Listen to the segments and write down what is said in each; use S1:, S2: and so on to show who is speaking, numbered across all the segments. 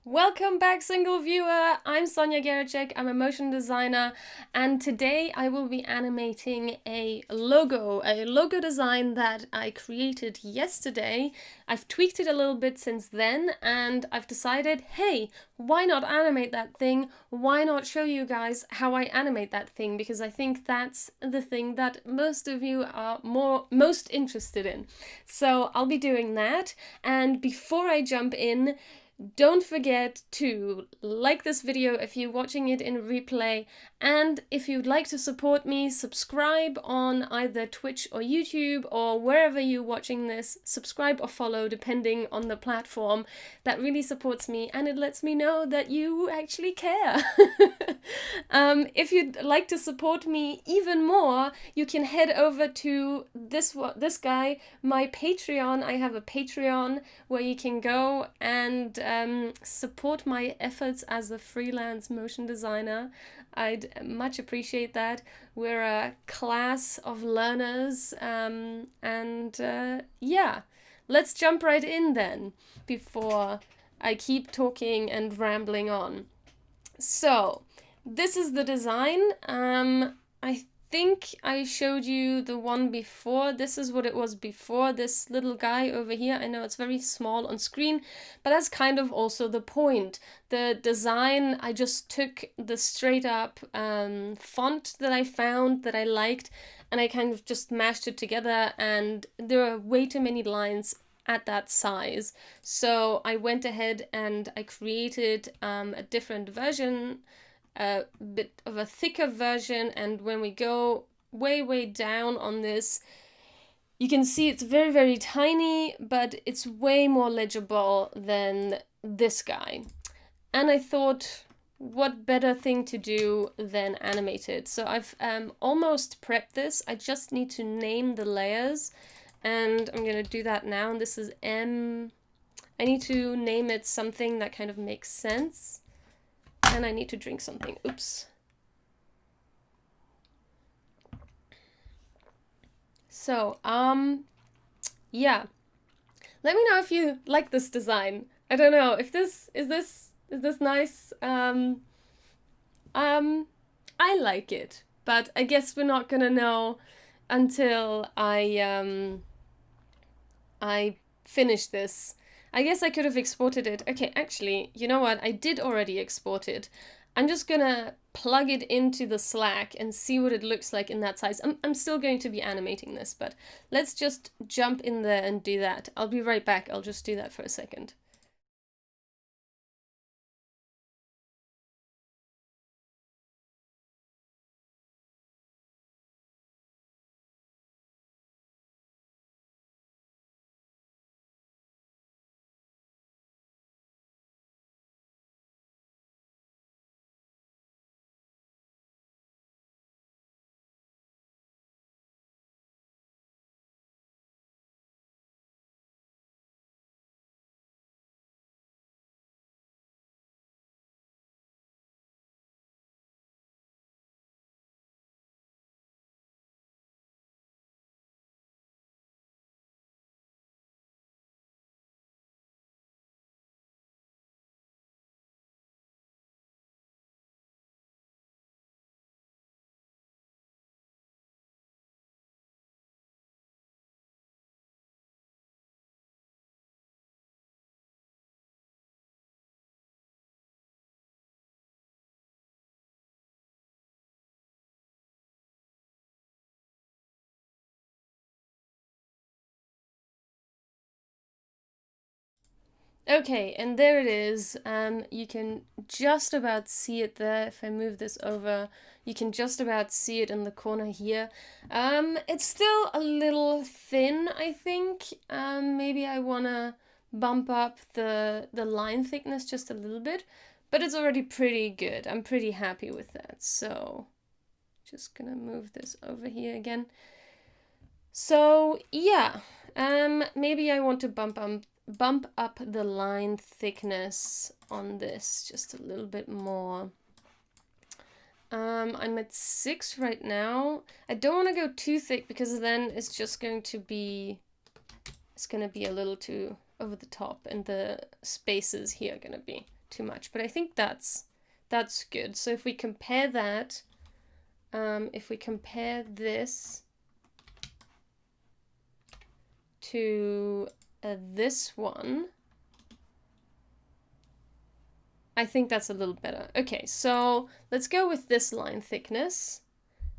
S1: Welcome back, single viewer! I'm Sonja Geracsek, I'm a motion designer, and today I will be animating a logo design that I created yesterday. I've tweaked it a little bit since then, and I've decided, hey, why not animate that thing? Why not show you guys how I animate that thing? Because I think that's the thing that most of you are most interested in. So I'll be doing that, and before I jump in, don't forget to like this video if you're watching it in replay, and if you'd like to support me, subscribe on either Twitch or YouTube or wherever you're watching this. Subscribe or follow depending on the platform. That really supports me and it lets me know that you actually care. If you'd like to support me even more, you can head over to this guy, my Patreon. I have a Patreon where you can go and support my efforts as a freelance motion designer. I'd much appreciate that. We're a class of learners, yeah, let's jump right in then before I keep talking and rambling on. So, this is the design. I think I showed you the one before. This is what it was before, this little guy over here. I know it's very small on screen, but that's kind of also the point. The design, I just took the straight up font that I found that I liked, and I kind of just mashed it together, and there are way too many lines at that size. So I went ahead and I created a different version, a bit of a thicker version, and when we go way down on this, you can see it's very tiny, but it's way more legible than this guy. And I thought, what better thing to do than animate it? So I've almost prepped this. I just need to name the layers, and I'm gonna do that now. And this is M. I need to name it something that kind of makes sense. And I need to drink something. Oops. So, yeah. Let me know if you like this design. I don't know if this is this nice. I like it, but I guess we're not gonna know until I finish this. I guess I could have exported it. Okay, actually, you know what? I did already export it. I'm just gonna plug it into the Slack and see what it looks like in that size. I'm still going to be animating this, but let's just jump in there and do that. I'll be right back. I'll just do that for a second. Okay, and there it is. You can just about see it there. If I move this over, you can just about see it in the corner here. It's still a little thin, I think. Maybe I wanna bump up the line thickness just a little bit, but it's already pretty good. I'm pretty happy with that. So, just gonna move this over here again. So yeah, maybe I want to bump up the line thickness on this just a little bit more. I'm at 6 right now. I don't want to go too thick because then it's just going to be, it's going to be a little too over the top, and the spaces here are going to be too much, but I think that's good. So if we compare that, if we compare this to this one, I think that's a little better. Okay, so let's go with this line thickness.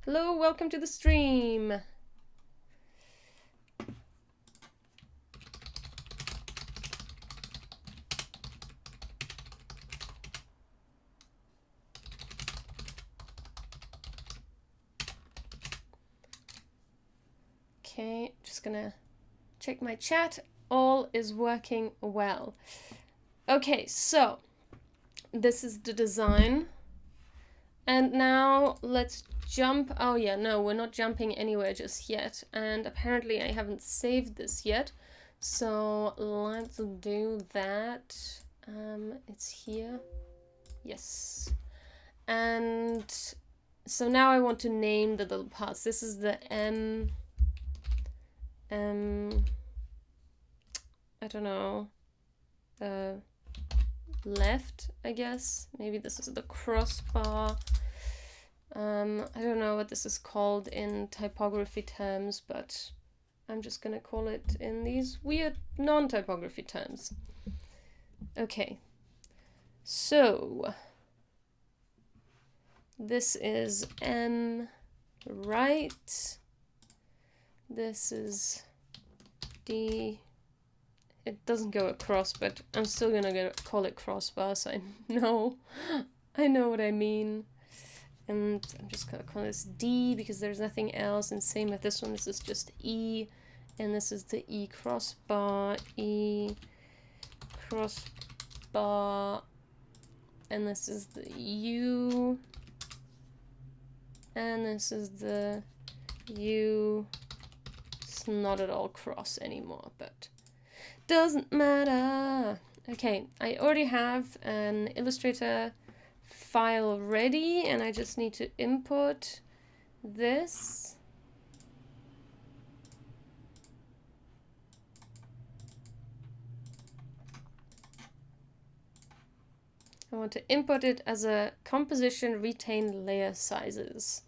S1: Hello, welcome to the stream. Okay, just gonna check my chat. All is working well. Okay, so this is the design. And now let's jump. Oh yeah, no, we're not jumping anywhere just yet. And apparently I haven't saved this yet. So let's do that. It's here. Yes. And so now I want to name the little parts. This is the I don't know, left, I guess. Maybe this is the crossbar. I don't know what this is called in typography terms, but I'm just gonna call it in these weird non-typography terms. Okay, so this is M right, this is D. It doesn't go across, but I'm still gonna call it crossbar, so I know what I mean. And I'm just gonna call this D because there's nothing else, and same with this one, this is just E, and this is the E crossbar, and this is the U, and this is the U. It's not at all cross anymore, but doesn't matter. Okay, I already have an Illustrator file ready, and I just need to import this. I want to import it as a composition retain layer sizes.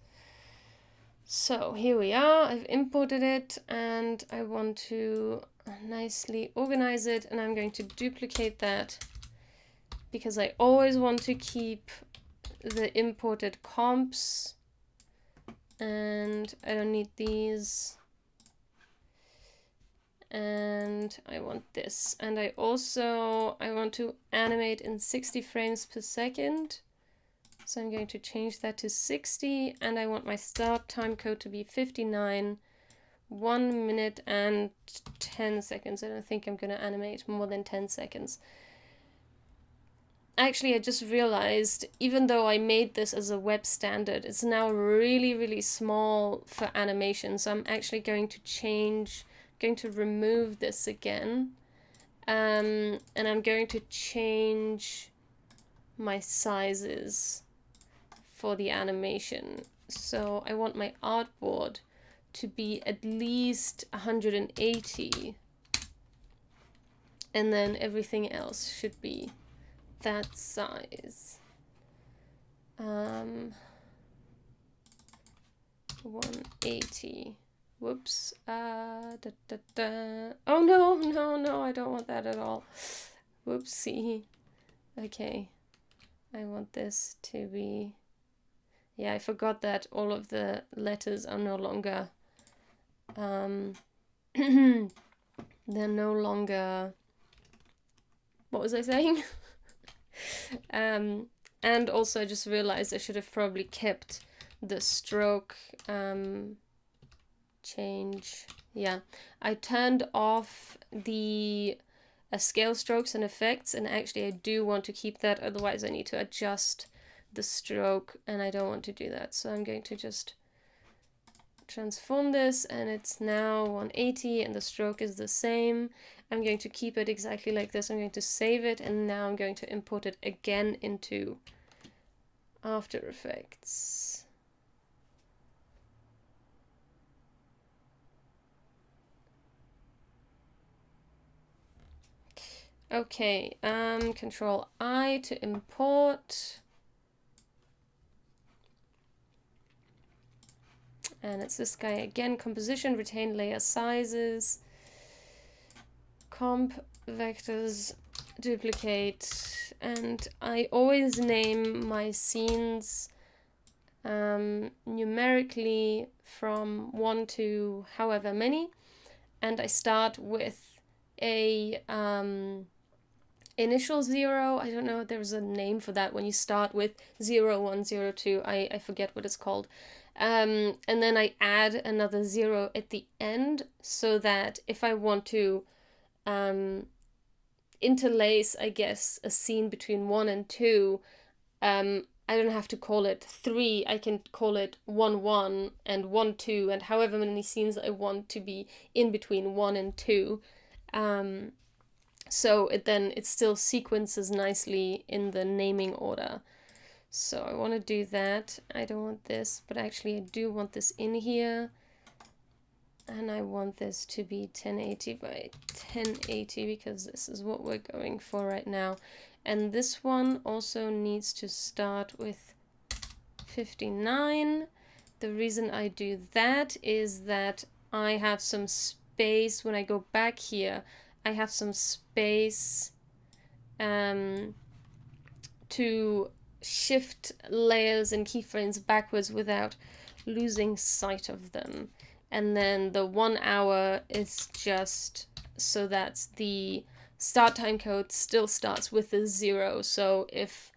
S1: So here we are, I've imported it, and I want to nicely organize it, and I'm going to duplicate that because I always want to keep the imported comps, and I don't need these, and I want this, and I want to animate in 60 frames per second. So I'm going to change that to 60, and I want my start time code to be 59, 1 minute and 10 seconds. I don't think I'm going to animate more than 10 seconds. Actually, I just realized, even though I made this as a web standard, it's now really, really small for animation. So I'm actually going to remove this again. And I'm going to change my sizes for the animation. So I want my artboard to be at least 180, and then everything else should be that size. 180. Whoops. Oh no, I don't want that at all. Whoopsie. Okay. I want this to be... Yeah, I forgot that all of the letters are no longer... they're no longer... What was I saying? And also I just realized I should have probably kept the stroke change. Yeah, I turned off the scale strokes and effects, and actually I do want to keep that, otherwise I need to adjust the stroke, and I don't want to do that. So I'm going to just transform this, and it's now 180, and the stroke is the same. I'm going to keep it exactly like this. I'm going to save it, and now I'm going to import it again into After Effects. Okay, Control I to import. And it's this guy again, composition, retain layer sizes, comp vectors, duplicate, and I always name my scenes numerically from 1 to however many, and I start with a initial 0. I don't know, there's a name for that when you start with 0, 1, 0, 2. I forget what it's called. And then I add another 0 at the end, so that if I want to interlace, I guess, a scene between 1 and 2, I don't have to call it 3. I can call it 1, 1 and 1, 2, and however many scenes I want to be in between 1 and 2. So it still sequences nicely in the naming order. So I want to do that. I don't want this, but actually I do want this in here. And I want this to be 1080 by 1080 because this is what we're going for right now. And this one also needs to start with 59. The reason I do that is that I have some space when I go back here. I have some space to shift layers and keyframes backwards without losing sight of them. And then the 1 hour is just so that the start time code still starts with a 0. So if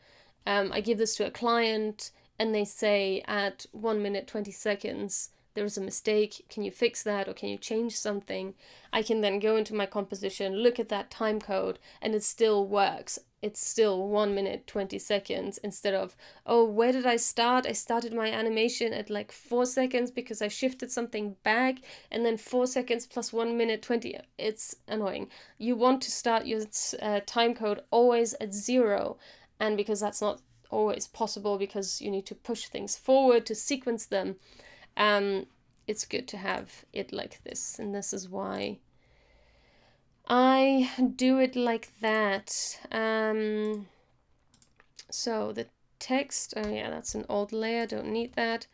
S1: I give this to a client and they say at 1 minute 20 seconds there's a mistake, can you fix that or can you change something? I can then go into my composition, look at that time code, and it still works. It's still 1 minute 20 seconds instead of, oh, where did I start? I started my animation at like 4 seconds because I shifted something back, and then 4 seconds plus 1 minute 20. It's annoying. You want to start your time code always at 0, and because that's not always possible because you need to push things forward to sequence them, it's good to have it like this, and this is why I do it like that. So the text, oh yeah, that's an old layer, don't need that.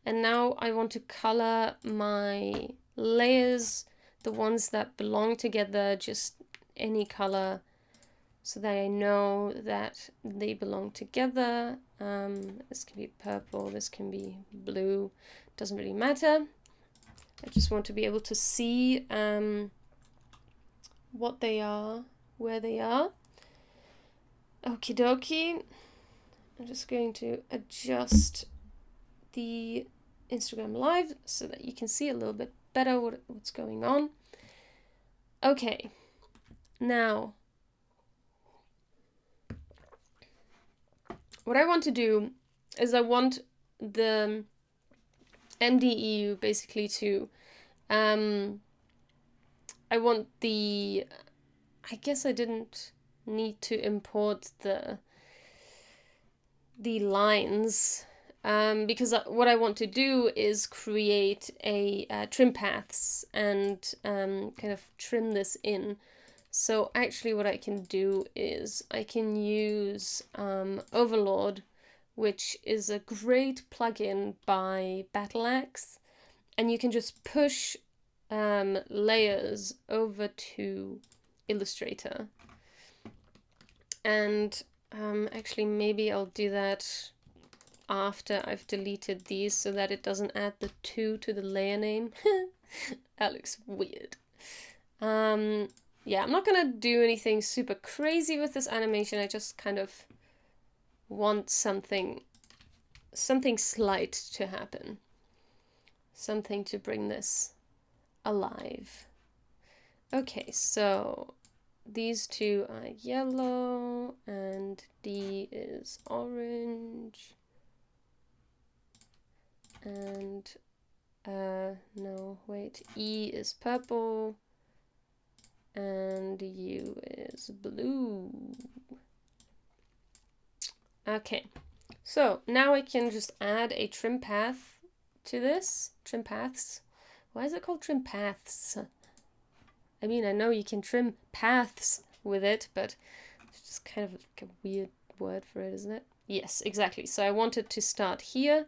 S1: And now I want to color my layers, the ones that belong together, just any color, so that I know that they belong together. This can be purple, this can be blue, doesn't really matter. I just want to be able to see what they are, where they are. Okie dokie. I'm just going to adjust the Instagram Live so that you can see a little bit better what's going on. Okay, now what I want to do is I want the MDEU basically to, I want the, I guess I didn't need to import the lines, because what I want to do is create a trim paths and kind of trim this in. So actually what I can do is I can use Overlord, which is a great plugin by Battleaxe, and you can just push layers over to Illustrator. And actually maybe I'll do that after I've deleted these so that it doesn't add the 2 to the layer name. That looks weird. Yeah, I'm not gonna do anything super crazy with this animation. I just kind of want something slight to happen. Something to bring this alive. Okay, so these two are yellow and D is orange. And no, wait, E is purple and U is blue. Okay, so now I can just add a trim path to this. Trim paths. Why is it called trim paths? I mean, I know you can trim paths, with it, but it's just kind of like a weird word for it, isn't it? Yes, exactly. So I want it to start here,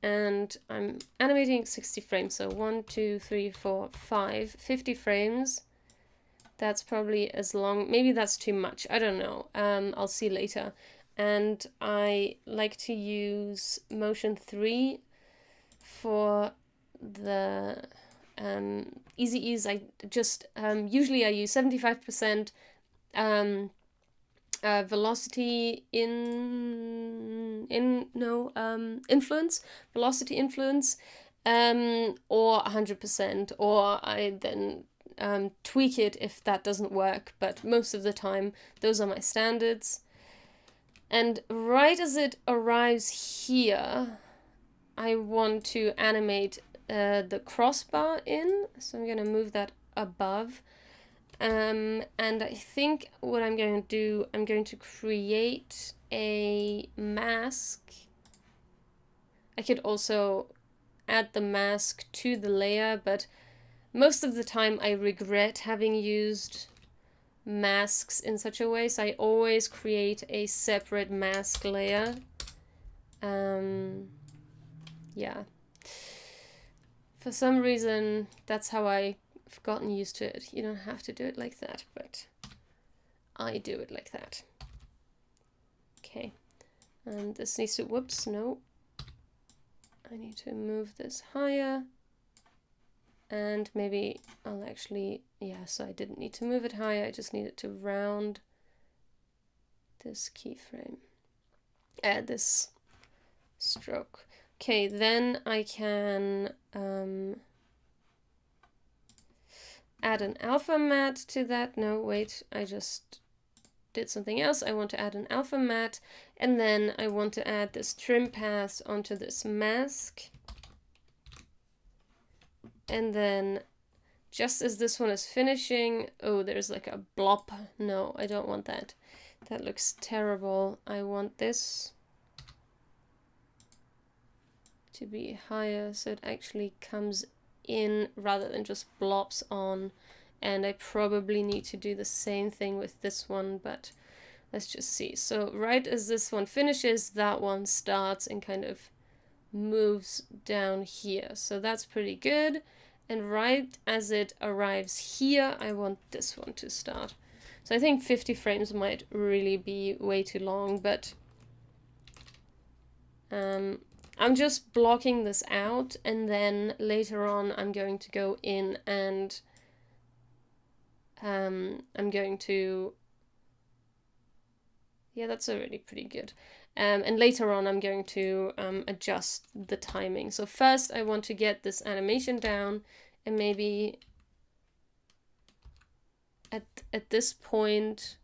S1: and I'm animating 60 frames. So 1, 2, 3, 4, 5, 50 frames. That's probably as long. Maybe that's too much. I don't know. I'll see later. And I like to use motion 3 for the easy ease. I just usually I use 75% velocity influence, velocity influence, or 100%, or I then tweak it if that doesn't work, but most of the time those are my standards. And right as it arrives here, I want to animate the crossbar in, so I'm going to move that above. And I think what I'm going to do, I'm going to create a mask. I could also add the mask to the layer, but most of the time I regret having used masks in such a way, so I always create a separate mask layer. Yeah. For some reason, that's how I've gotten used to it. You don't have to do it like that, but I do it like that. Okay. And this needs to, whoops, no. I need to move this higher. And maybe I'll actually, yeah, so I didn't need to move it higher, I just needed to round this keyframe. Add this stroke. Okay, then I can add an alpha matte to that. No, wait, I just did something else. I want to add an alpha matte, and then I want to add this trim path onto this mask. And then just as this one is finishing, oh, there's like a blob. No, I don't want that. That looks terrible. I want this to be higher so it actually comes in rather than just blobs on. And I probably need to do the same thing with this one, but let's just see. So right as this one finishes, that one starts and kind of moves down here. So that's pretty good. And right as it arrives here, I want this one to start. So I think 50 frames might really be way too long, but I'm just blocking this out, and then later on I'm going to go in and I'm going to, yeah, that's already pretty good. And later on I'm going to adjust the timing. So first I want to get this animation down, and maybe at this point,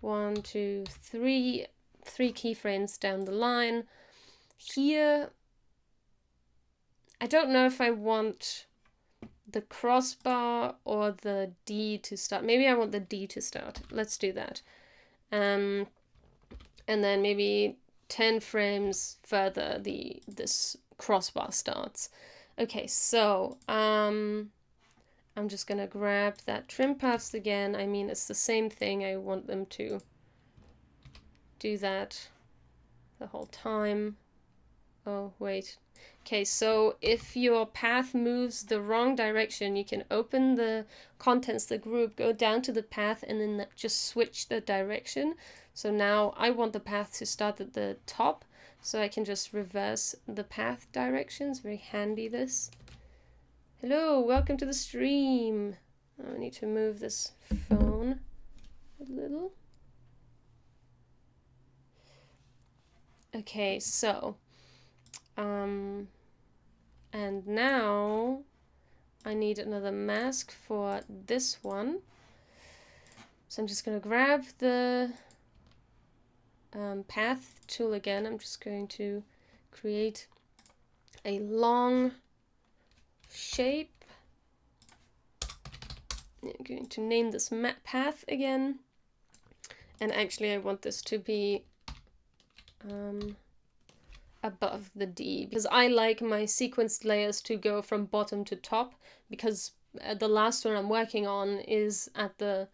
S1: 1, 2, 3 keyframes down the line. Here, I don't know if I want the crossbar or the D to start. Maybe I want the D to start. Let's do that. And then maybe 10 frames further this crossbar starts. Okay, so I'm just gonna grab that trim paths again. I mean, it's the same thing. I want them to do that the whole time. Oh, wait. Okay, so if your path moves the wrong direction, you can open the contents, the group, go down to the path, and then just switch the direction. So now I want the path to start at the top, so I can just reverse the path directions. Very handy, this. Hello, welcome to the stream. I need to move this phone a little. Okay, so and now I need another mask for this one. So I'm just going to grab the path tool again. I'm just going to create a long shape. I'm going to name this map path again. And actually I want this to be above the D, because I like my sequenced layers to go from bottom to top, because the last one I'm working on is at the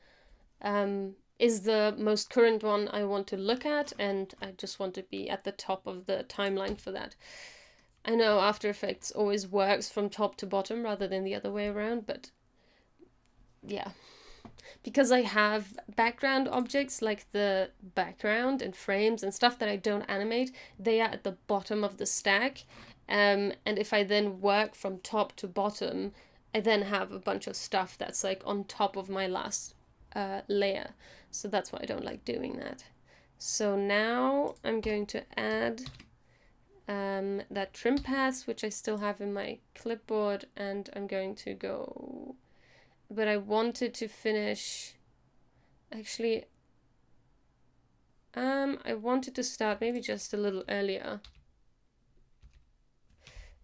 S1: is the most current one I want to look at, and I just want to be at the top of the timeline for that. I know After Effects always works from top to bottom rather than the other way around, but yeah. Because I have background objects like the background and frames and stuff that I don't animate, they are at the bottom of the stack. And if I then work from top to bottom, I then have a bunch of stuff that's like on top of my last layer. So that's why I don't like doing that. So now I'm going to add that trim path, which I still have in my clipboard, and I'm going to go... But I wanted to finish... Actually, I wanted to start maybe just a little earlier.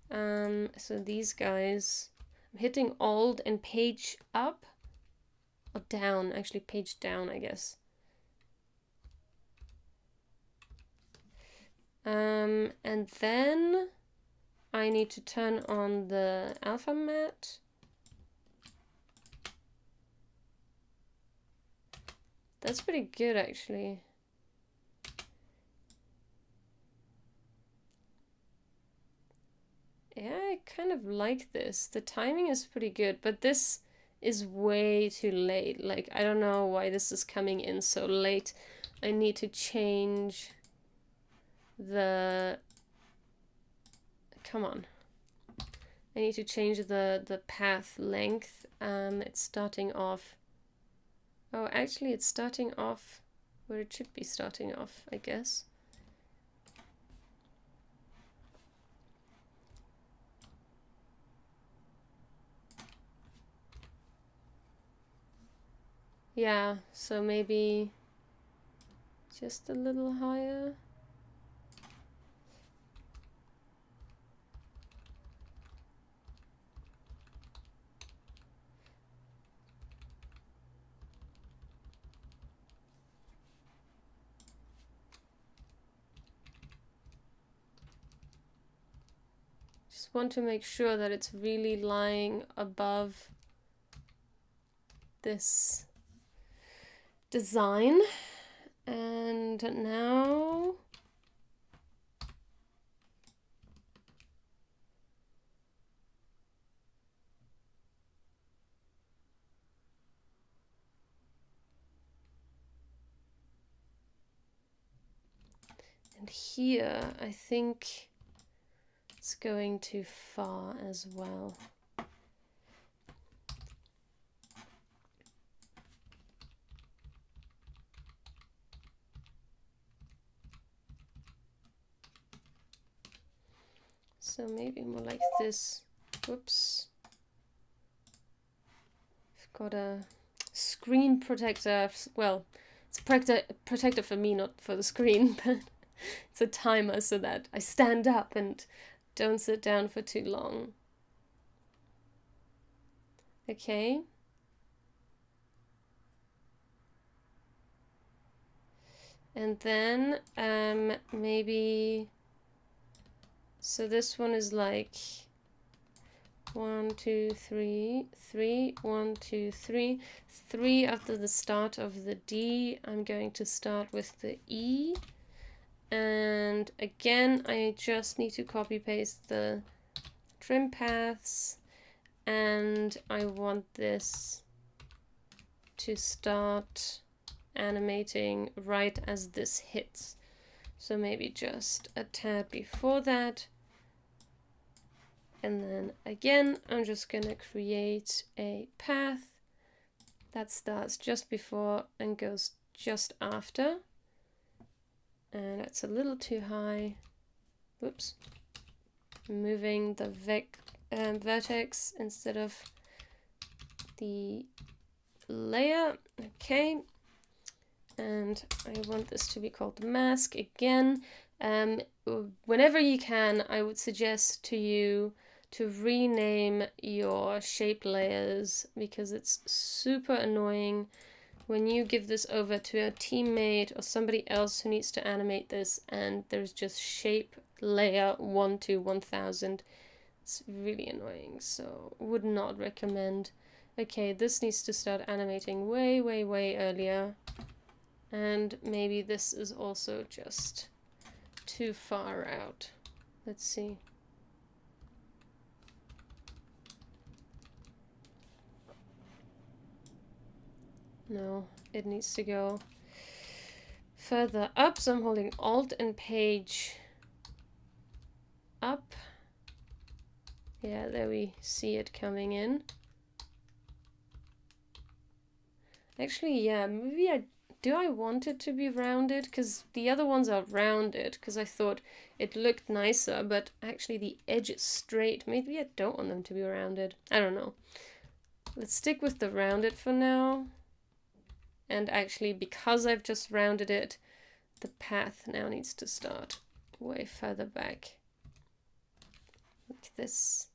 S1: So these guys... I'm hitting Alt and page up. Or down, actually page down, I guess. And then I need to turn on the alpha matte. That's pretty good, actually. Yeah, I kind of like this. The timing is pretty good, but this is way too late. Like, I don't know why this is coming in so late. I need to change the... Come on. I need to change the path length. It's starting off... Oh, actually, it's starting off where it should be starting off, I guess. Yeah, so maybe just a little higher. Just want to make sure that it's really lying above this design. And now and here I think it's going too far as well. So maybe more like this. Whoops. I've got a screen protector. Well, it's a protector for me, not for the screen, but it's a timer so that I stand up and don't sit down for too long. Okay. And then maybe... So this one is like 1, 2, 3, 3, 1, 2, 3. 3 after the start of the D. I'm going to start with the E. And again, I just need to copy paste the trim paths. And I want this to start animating right as this hits. So maybe just a tad before that. And then again, I'm just gonna create a path that starts just before and goes just after. And it's a little too high. Whoops. Moving the vertex instead of the layer. Okay. And I want this to be called mask again. Whenever you can, I would suggest to you to rename your shape layers, because it's super annoying when you give this over to a teammate or somebody else who needs to animate this and there's just shape layer 1 to 1000. It's really annoying, so would not recommend. Okay, this needs to start animating way, way, way earlier. And maybe this is also just too far out. Let's see. No, it needs to go further up. So I'm holding Alt and page up. Yeah, there we see it coming in. Actually, yeah, maybe do I want it to be rounded? Because the other ones are rounded, because I thought it looked nicer, but actually the edge is straight. Maybe I don't want them to be rounded. I don't know. Let's stick with the rounded for now. And actually, because I've just rounded it, the path now needs to start way further back. Like this.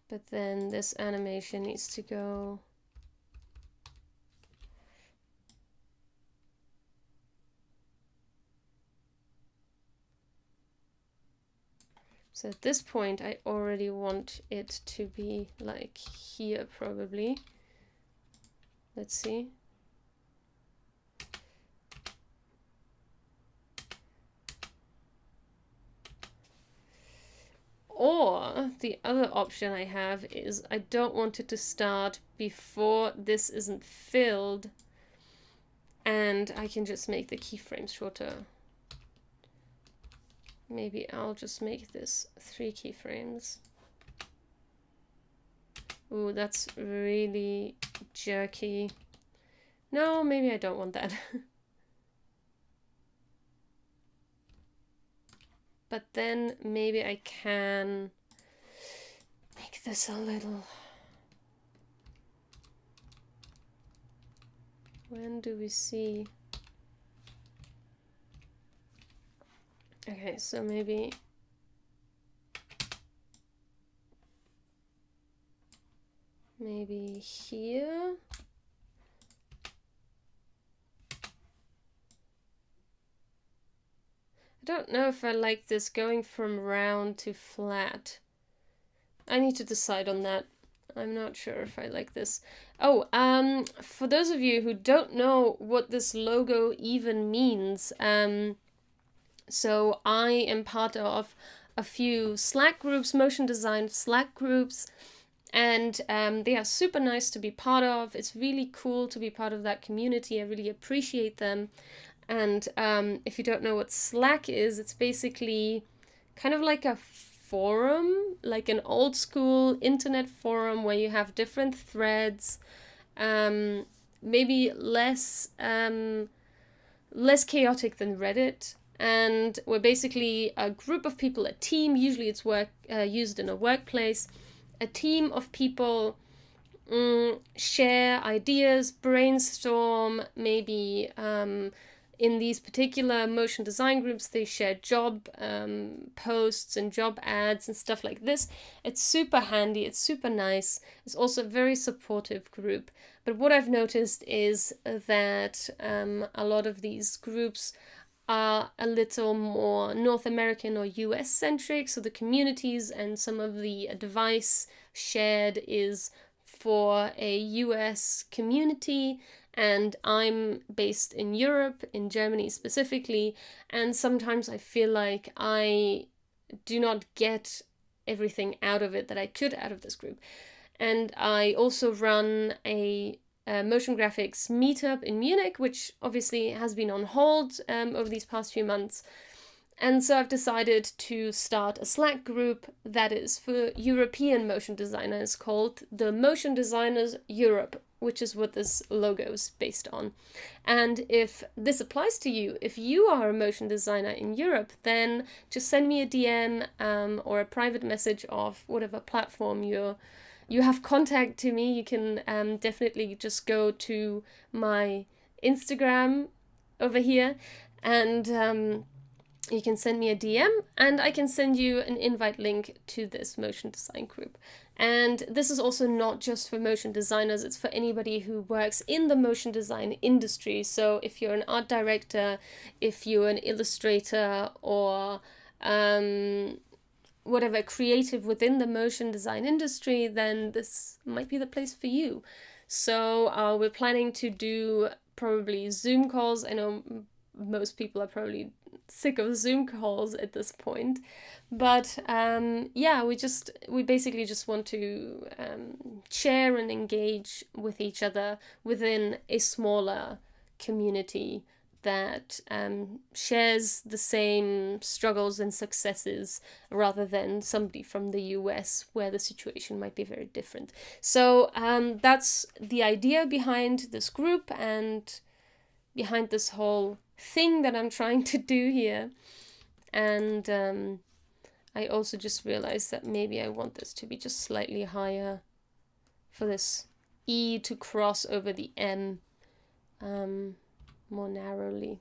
S1: But then this animation needs to go so at this point I already want it to be like here probably. Let's see. Or the other option I have is I don't want it to start before this isn't filled, and I can just make the keyframes shorter. Maybe I'll just make this 3 keyframes. Ooh, that's really jerky. No, maybe I don't want that. But then maybe I can make this a little... When do we see? Okay, so maybe... Maybe here? I don't know if I like this going from round to flat. I need to decide on that. I'm not sure if I like this. Oh, for those of you who don't know what this logo even means, so I am part of a few Slack groups, motion design Slack groups, and they are super nice to be part of. It's really cool to be part of that community. I really appreciate them. And if you don't know what Slack is, it's basically kind of like a forum, like an old school internet forum where you have different threads, maybe less chaotic than Reddit. And we're basically a group of people, a team. Usually it's used in a workplace. A team of people share ideas, brainstorm, maybe in these particular motion design groups, they share job posts and job ads and stuff like this. It's super handy, it's super nice. It's also a very supportive group. But what I've noticed is that a lot of these groups are a little more North American or US centric. So the communities and some of the advice shared is for a US community, and I'm based in Europe, in Germany specifically, and sometimes I feel like I do not get everything out of it that I could out of this group. And I also run a motion graphics meetup in Munich, which obviously has been on hold over these past few months. And so I've decided to start a Slack group that is for European motion designers called the Motion Designers Europe, which is what this logo is based on. And if this applies to you, if you are a motion designer in Europe, then just send me a DM or a private message of whatever platform you have contact to me. You can definitely just go to my Instagram over here, and you can send me a DM and I can send you an invite link to this motion design group. And this is also not just for motion designers, it's for anybody who works in the motion design industry. So if you're an art director, if you're an illustrator, or whatever creative within the motion design industry, then this might be the place for you. So we're planning to do probably Zoom calls. I know most people are probably sick of Zoom calls at this point, but yeah, we basically just want to share and engage with each other within a smaller community that shares the same struggles and successes, rather than somebody from the US where the situation might be very different. So that's the idea behind this group and behind this whole thing that I'm trying to do here. And I also just realized that maybe I want this to be just slightly higher for this E to cross over the M more narrowly.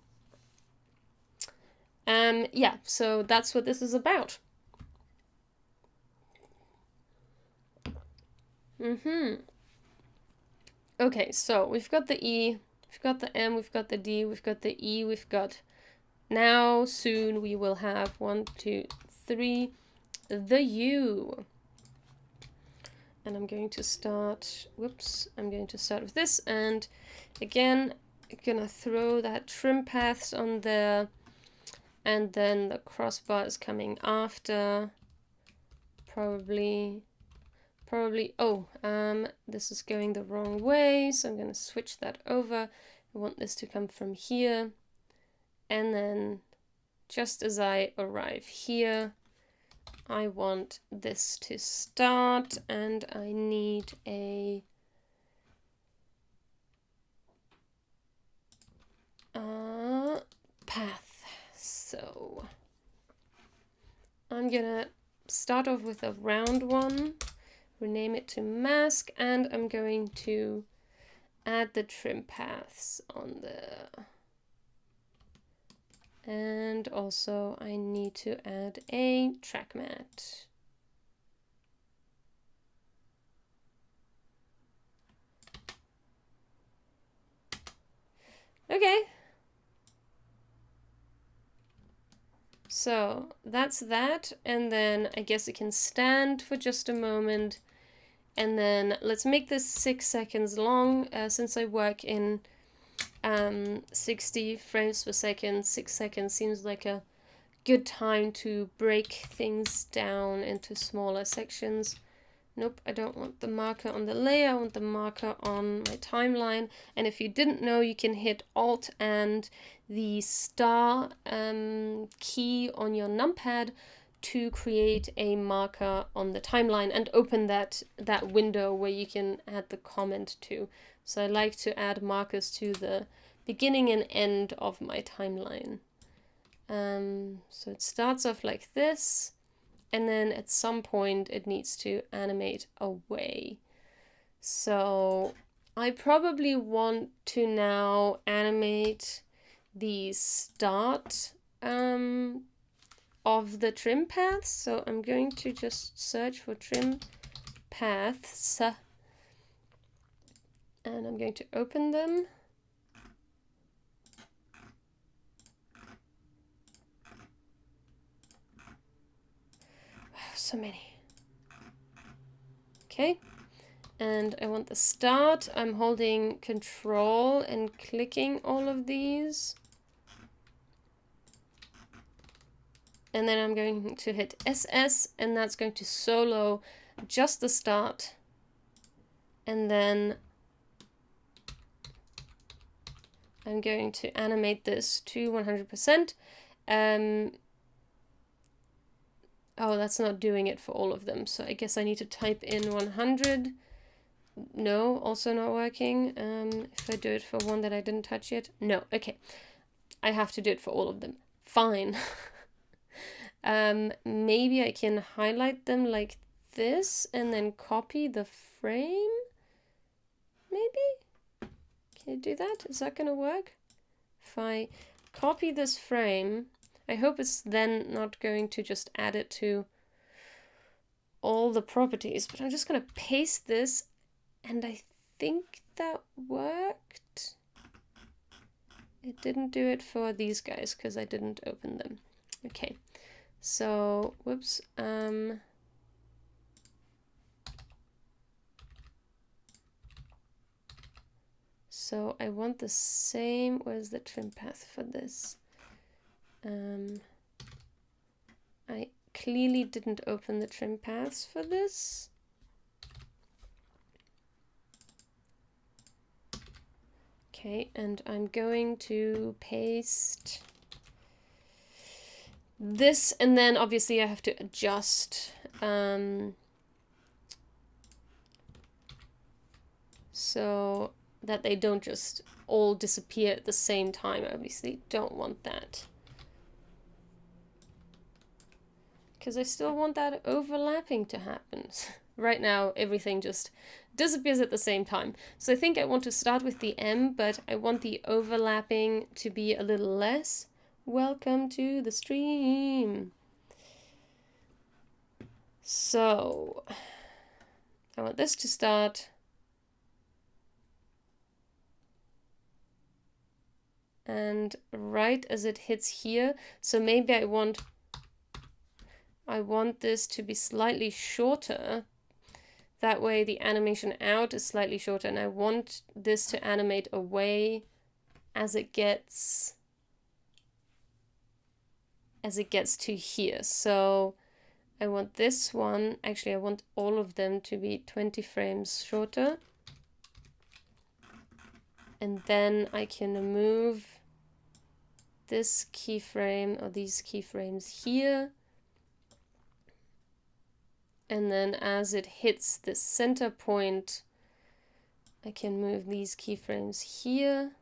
S1: Yeah, so that's what this is about. Okay, so we've got the E, we've got the M, we've got the D, we've got the E, we've got... Now, soon, we will have 1, 2, 3, the U. And I'm going to start, I'm going to start with this, and again, I'm gonna throw that trim paths on there, and then the crossbar is coming after, probably, oh, this is going the wrong way, so I'm gonna switch that over. I want this to come from here, and then just as I arrive here, I want this to start, and I need a path. So I'm gonna start off with a round one, rename it to mask, and I'm going to add the trim paths on there. And also I need to add a track mat. Okay. So that's that, and then I guess it can stand for just a moment, and then let's make this 6 seconds long, since I work in 60 frames per second. 6 seconds seems like a good time to break things down into smaller sections. Nope, I don't want the marker on the layer, I want the marker on my timeline. And if you didn't know, you can hit Alt and the star key on your numpad to create a marker on the timeline and open that window where you can add the comment to. So I like to add markers to the beginning and end of my timeline. So it starts off like this, and then at some point it needs to animate away. So I probably want to now animate the start of the trim paths. So I'm going to just search for trim paths, and I'm going to open them. So many. Okay, and I want the start. I'm holding Control and clicking all of these. And then I'm going to hit SS, and that's going to solo just the start. And then I'm going to animate this to 100%. Oh, that's not doing it for all of them, so I guess I need to type in 100. No, also not working. If I do it for one that I didn't touch yet. No, okay. I have to do it for all of them. Fine. Maybe I can highlight them like this and then copy the frame? Maybe? Can I do that? Is that gonna work? If I copy this frame, I hope it's then not going to just add it to all the properties, but I'm just going to paste this, and I think that worked. It didn't do it for these guys because I didn't open them. Okay, So, whoops, so I want the same, where's the trim path for this? I clearly didn't open the trim paths for this. Okay, and I'm going to paste this, and then obviously I have to adjust so that they don't just all disappear at the same time. I obviously don't want that, because I still want that overlapping to happen. Right now everything just disappears at the same time. So I think I want to start with the M, but I want the overlapping to be a little less. Welcome to the stream. So I want this to start, and right as it hits here, so maybe I want this to be slightly shorter. That way the animation out is slightly shorter, and I want this to animate away as it gets to here. So I want this one, actually I want all of them to be 20 frames shorter. And then I can move this keyframe or these keyframes here. And then as it hits the center point, I can move these keyframes here.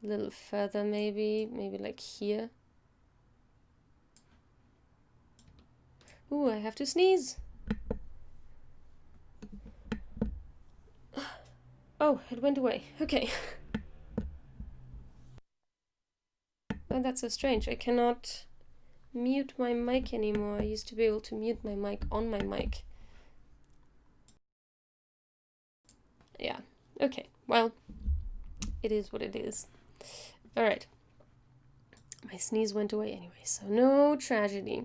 S1: A little further maybe like here. Ooh, I have to sneeze. Oh, it went away. Okay. Oh, that's so strange. I cannot mute my mic anymore. I used to be able to mute my mic on my mic. Yeah. Okay. Well, it is what it is. All right. My sneeze went away anyway, so no tragedy.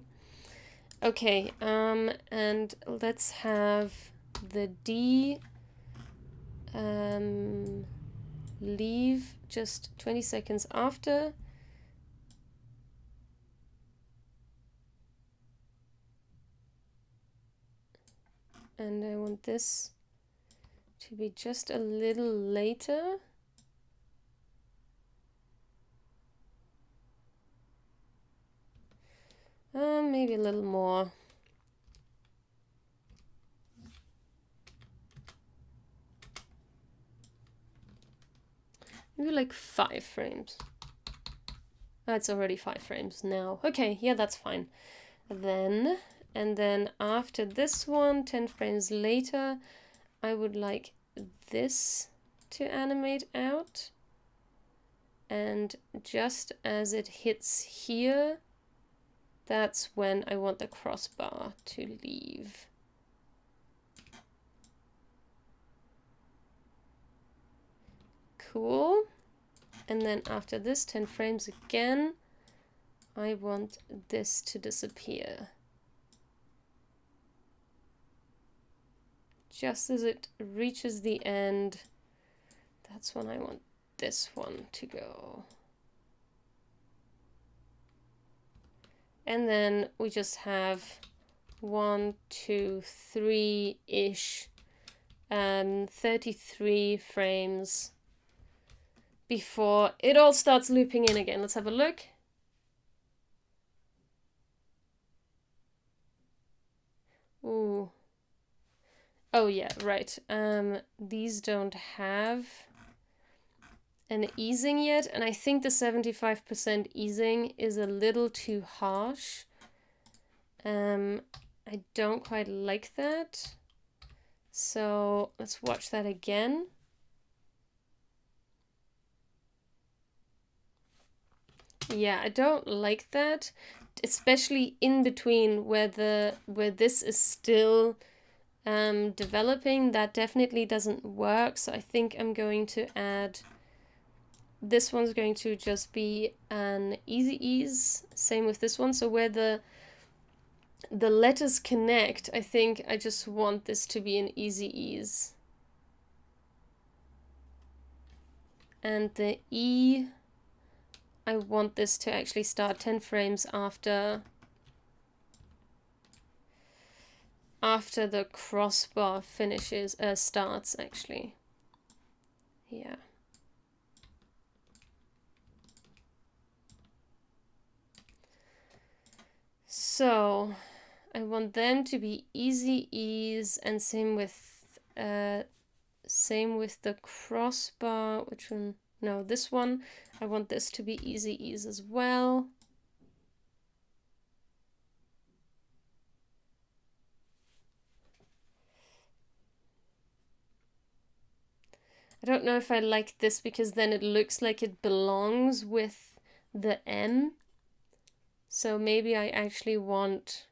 S1: Okay, and let's have the D leave just 20 seconds after. And I want this to be just a little later. Maybe a little more. Maybe like 5 frames. That's already 5 frames now. Okay, yeah, that's fine. And then after this one, 10 frames later, I would like this to animate out. And just as it hits here, that's when I want the crossbar to leave. Cool. And then after this, 10 frames again, I want this to disappear. Just as it reaches the end, that's when I want this one to go. And then we just have 1, 2, 3-ish, 33 frames before it all starts looping in again. Let's have a look. Ooh. Oh yeah, right. These don't have an easing yet, and I think the 75% easing is a little too harsh. I don't quite like that. So let's watch that again. Yeah, I don't like that, especially in between where this is still developing. That definitely doesn't work. So I think I'm going to add this one's going to just be an easy ease. Same with this one. So where the letters connect, I think I just want this to be an easy ease. And the E, I want this to actually start 10 frames after the crossbar finishes, starts actually. Yeah. So I want them to be easy ease, and same with the crossbar. Which one? No, this one. I want this to be easy ease as well. I don't know if I like this because then it looks like it belongs with the M. So maybe I actually want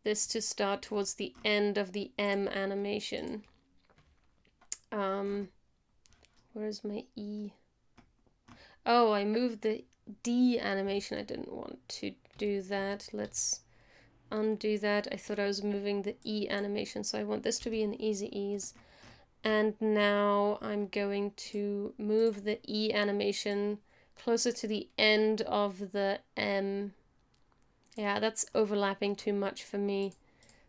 S1: this to start towards the end of the M animation. Where's my E? Oh, I moved the D animation. I didn't want to do that. Let's undo that. I thought I was moving the E animation, so I want this to be an easy ease. And now I'm going to move the E animation closer to the end of the M. Yeah, that's overlapping too much for me.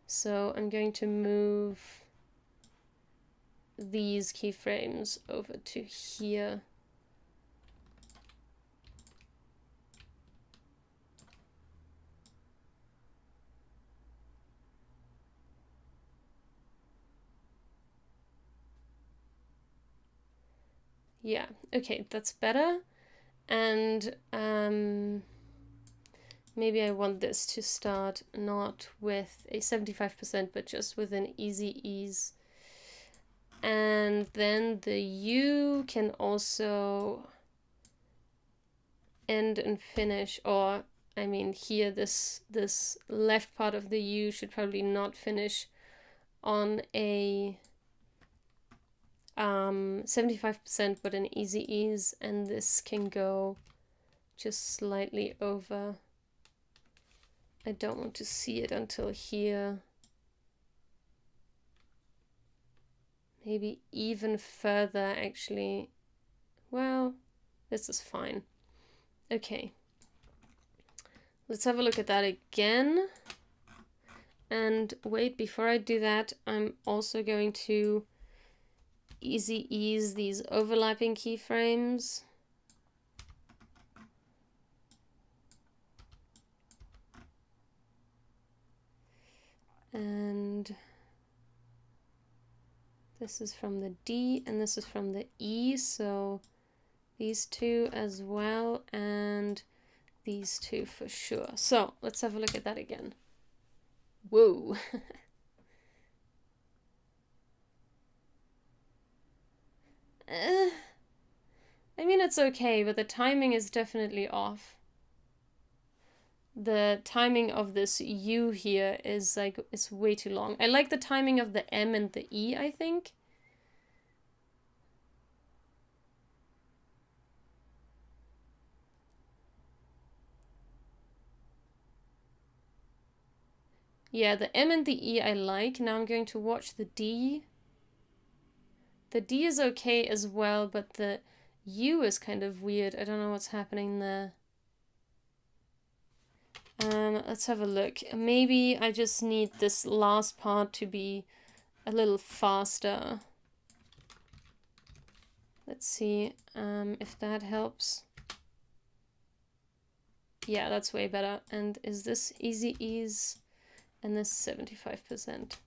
S1: So I'm going to move these keyframes over to here. Yeah, okay, that's better. And maybe I want this to start not with a 75%, but just with an easy ease. And then the U can also end and finish, or I mean here this left part of the U should probably not finish on a 75%, but an easy ease, and this can go just slightly over. I don't want to see it until here. Maybe even further, actually. Well, this is fine. Okay. Let's have a look at that again. And wait, before I do that, I'm also going to easy ease these overlapping keyframes. And this is from the D and this is from the E, so these two as well, and these two for sure. So let's have a look at that again. Whoa. I mean, it's okay, but the timing is definitely off. The timing of this U here is like, it's way too long. I like the timing of the M and the E, I think. Yeah, the M and the E I like. Now I'm going to watch the D. The D is okay as well, but the U is kind of weird. I don't know what's happening there. Let's have a look. Maybe I just need this last part to be a little faster. Let's see if that helps. Yeah, that's way better. And is this easy ease? And this 75%.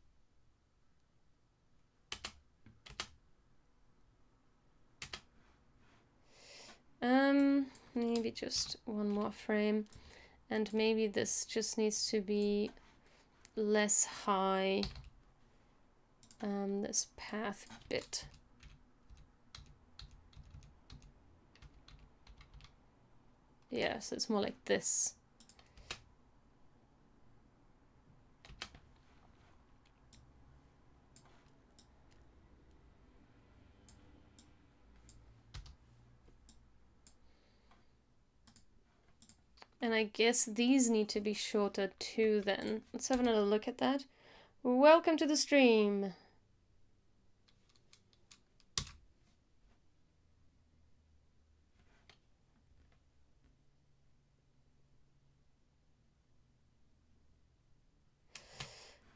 S1: Maybe just one more frame. And maybe this just needs to be less high. This path bit. Yeah, so it's more like this. And I guess these need to be shorter too then. Let's have another look at that. Welcome to the stream.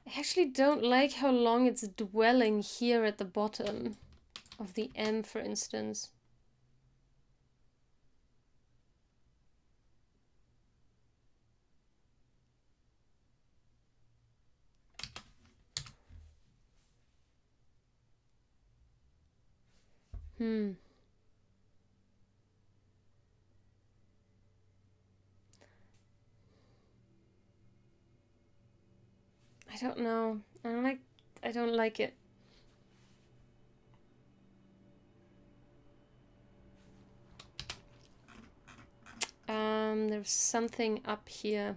S1: I actually don't like how long it's dwelling here at the bottom of the M, for instance. I don't know. I don't like it. There's something up here.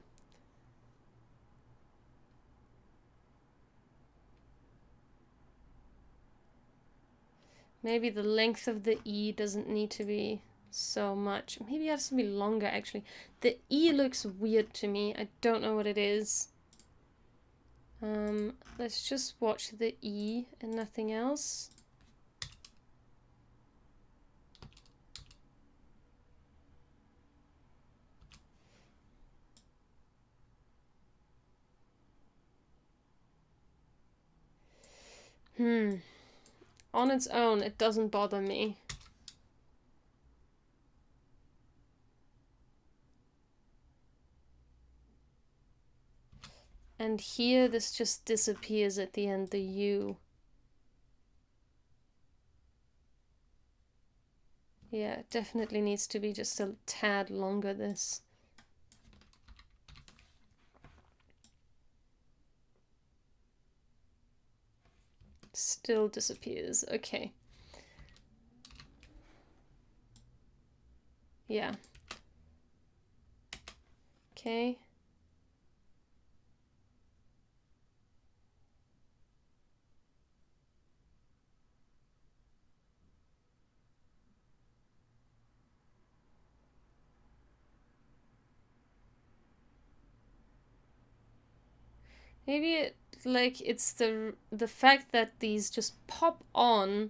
S1: Maybe the length of the E doesn't need to be so much. Maybe it has to be longer, actually. The E looks weird to me. I don't know what it is. Let's just watch the E and nothing else. On its own, it doesn't bother me. And here, this just disappears at the end, the U. Yeah, it definitely needs to be just a tad longer, this. Still disappears. Okay. Yeah. Okay. Maybe it, like, it's the fact that these just pop on.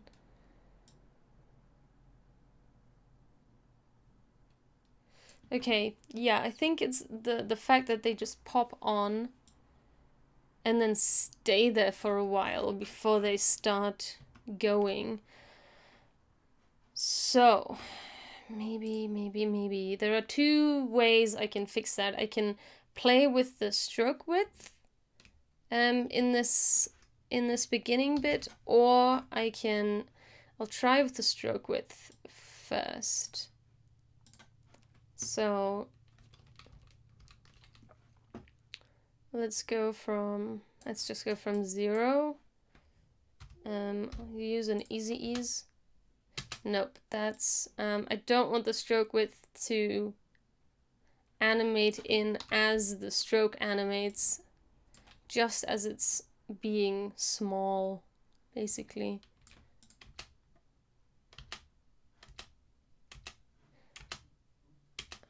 S1: Okay, yeah, I think it's the fact that they just pop on and then stay there for a while before they start going. So, maybe. There are two ways I can fix that. I can play with the stroke width in this beginning bit, or I'll try with the stroke width first. So let's just go from 0. I'll use an easy ease. Nope, that's I don't want the stroke width to animate in as the stroke animates, just as it's being small, basically.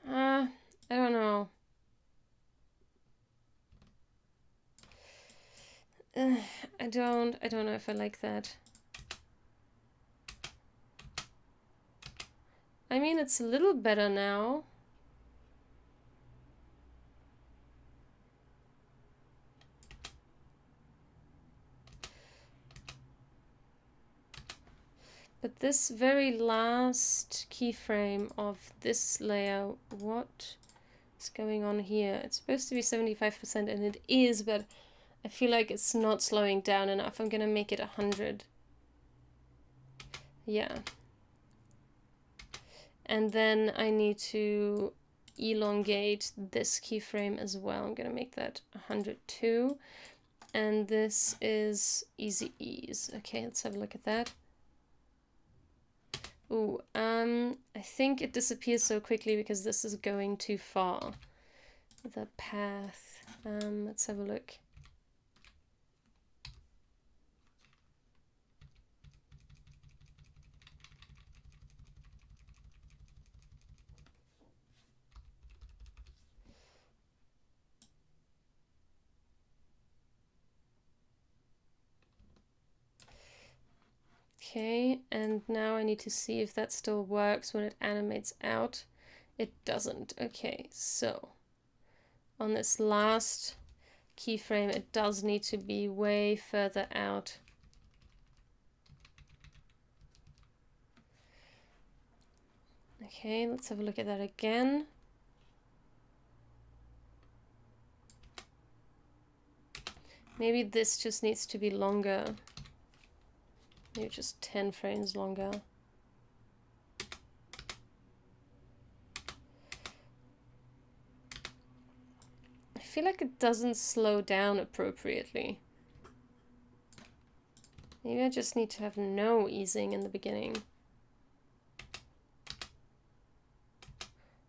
S1: I don't know. I don't know if I like that. I mean, it's a little better now. But this very last keyframe of this layer, what is going on here? It's supposed to be 75% and it is, but I feel like it's not slowing down enough. I'm gonna make it 100. Yeah. And then I need to elongate this keyframe as well. I'm gonna make that 102. And this is easy ease. Okay, let's have a look at that. Ooh, I think it disappears so quickly because this is going too far. The path. Let's have a look. Okay, and now I need to see if that still works when it animates out. It doesn't. Okay, so on this last keyframe, it does need to be way further out. Okay, let's have a look at that again. Maybe this just needs to be longer. Maybe just 10 frames longer. I feel like it doesn't slow down appropriately. Maybe I just need to have no easing in the beginning.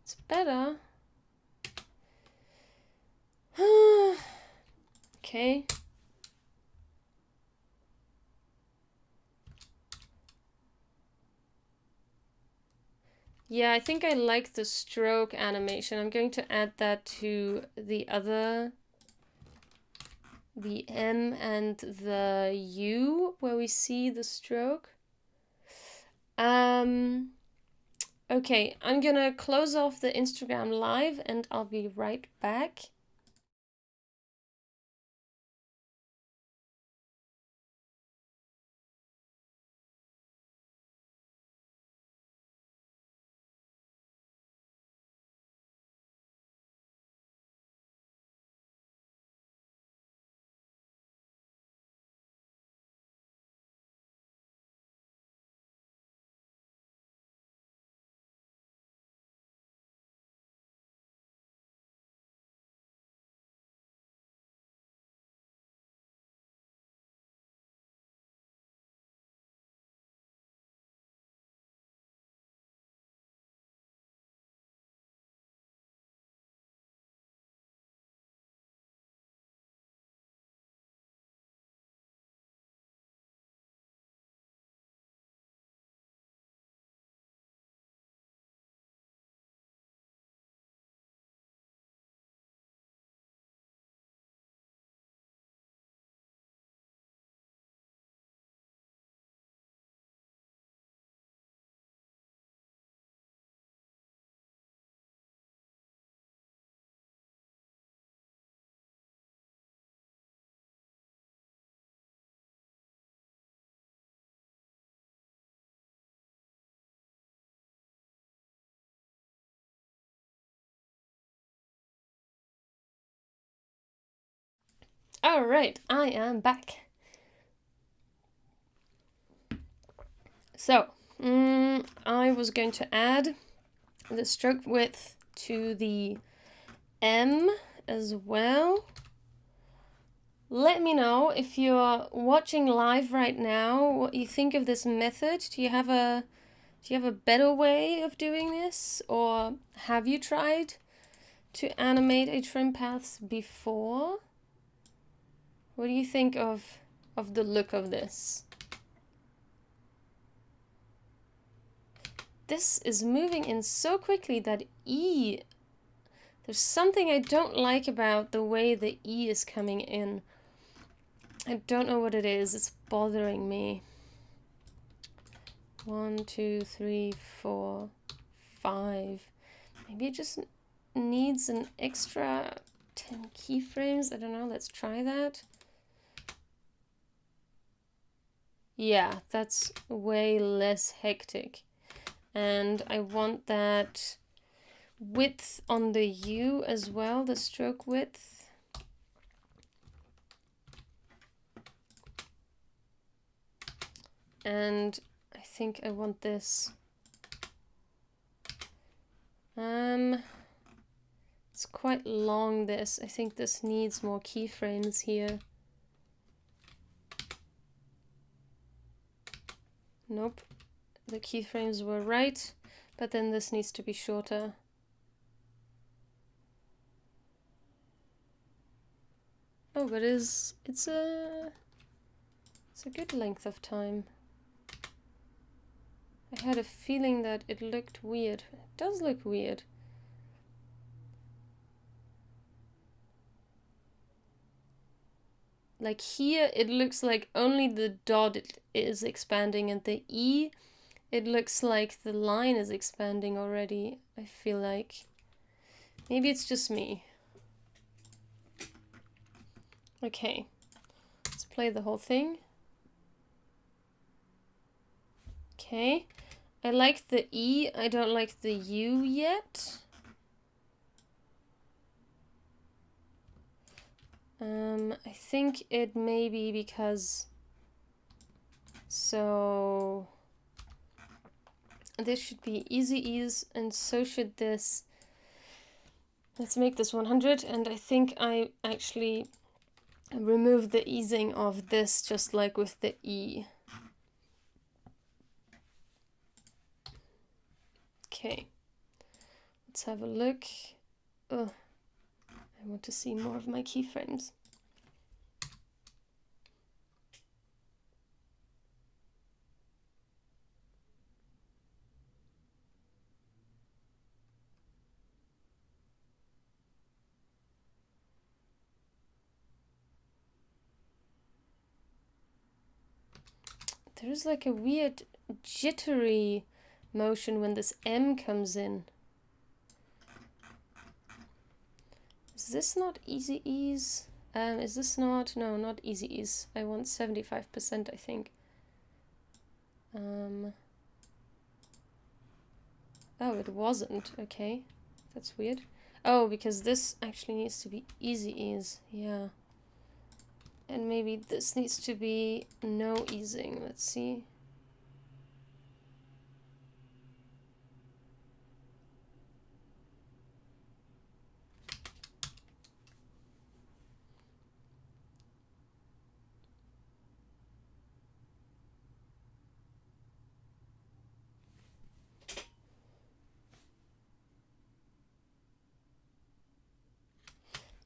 S1: It's better. Okay. Yeah, I think I like the stroke animation. I'm going to add that to the other, the M and the U, where we see the stroke. Okay, I'm gonna close off the Instagram live and I'll be right back. All right, I am back. So, I was going to add the stroke width to the M as well. Let me know if you're watching live right now what you think of this method. Do you have a better way of doing this, or have you tried to animate a trim paths before? What do you think of the look of this? This is moving in so quickly that E, there's something I don't like about the way the E is coming in. I don't know what it is, it's bothering me. 1, 2, 3, 4, 5. Maybe it just needs an extra 10 keyframes. I don't know, let's try that. Yeah, that's way less hectic. And I want that width on the U as well, the stroke width. And I think I want this. It's quite long, this. I think this needs more keyframes here. Nope, the keyframes were right, but then this needs to be shorter. Oh, but it's a good length of time. I had a feeling that it looked weird. It does look weird. like here it looks like only the dot is expanding, and the E, it looks like the line is expanding already. I feel like maybe it's just me. Okay, let's play the whole thing. Okay, I like the E, I don't like the U yet. I think it may be because, so this should be easy ease, and so should this. Let's make this 100, and I think I actually removed the easing of this just like with the E. Okay, let's have a look. Oh, I want to see more of my keyframes. There's like a weird jittery motion when this M comes in. Is this not easy ease? Is this not? No, not easy ease. I want 75%, I think. Oh, it wasn't. Okay, that's weird. Oh, because this actually needs to be easy ease. Yeah. And maybe this needs to be no easing. Let's see.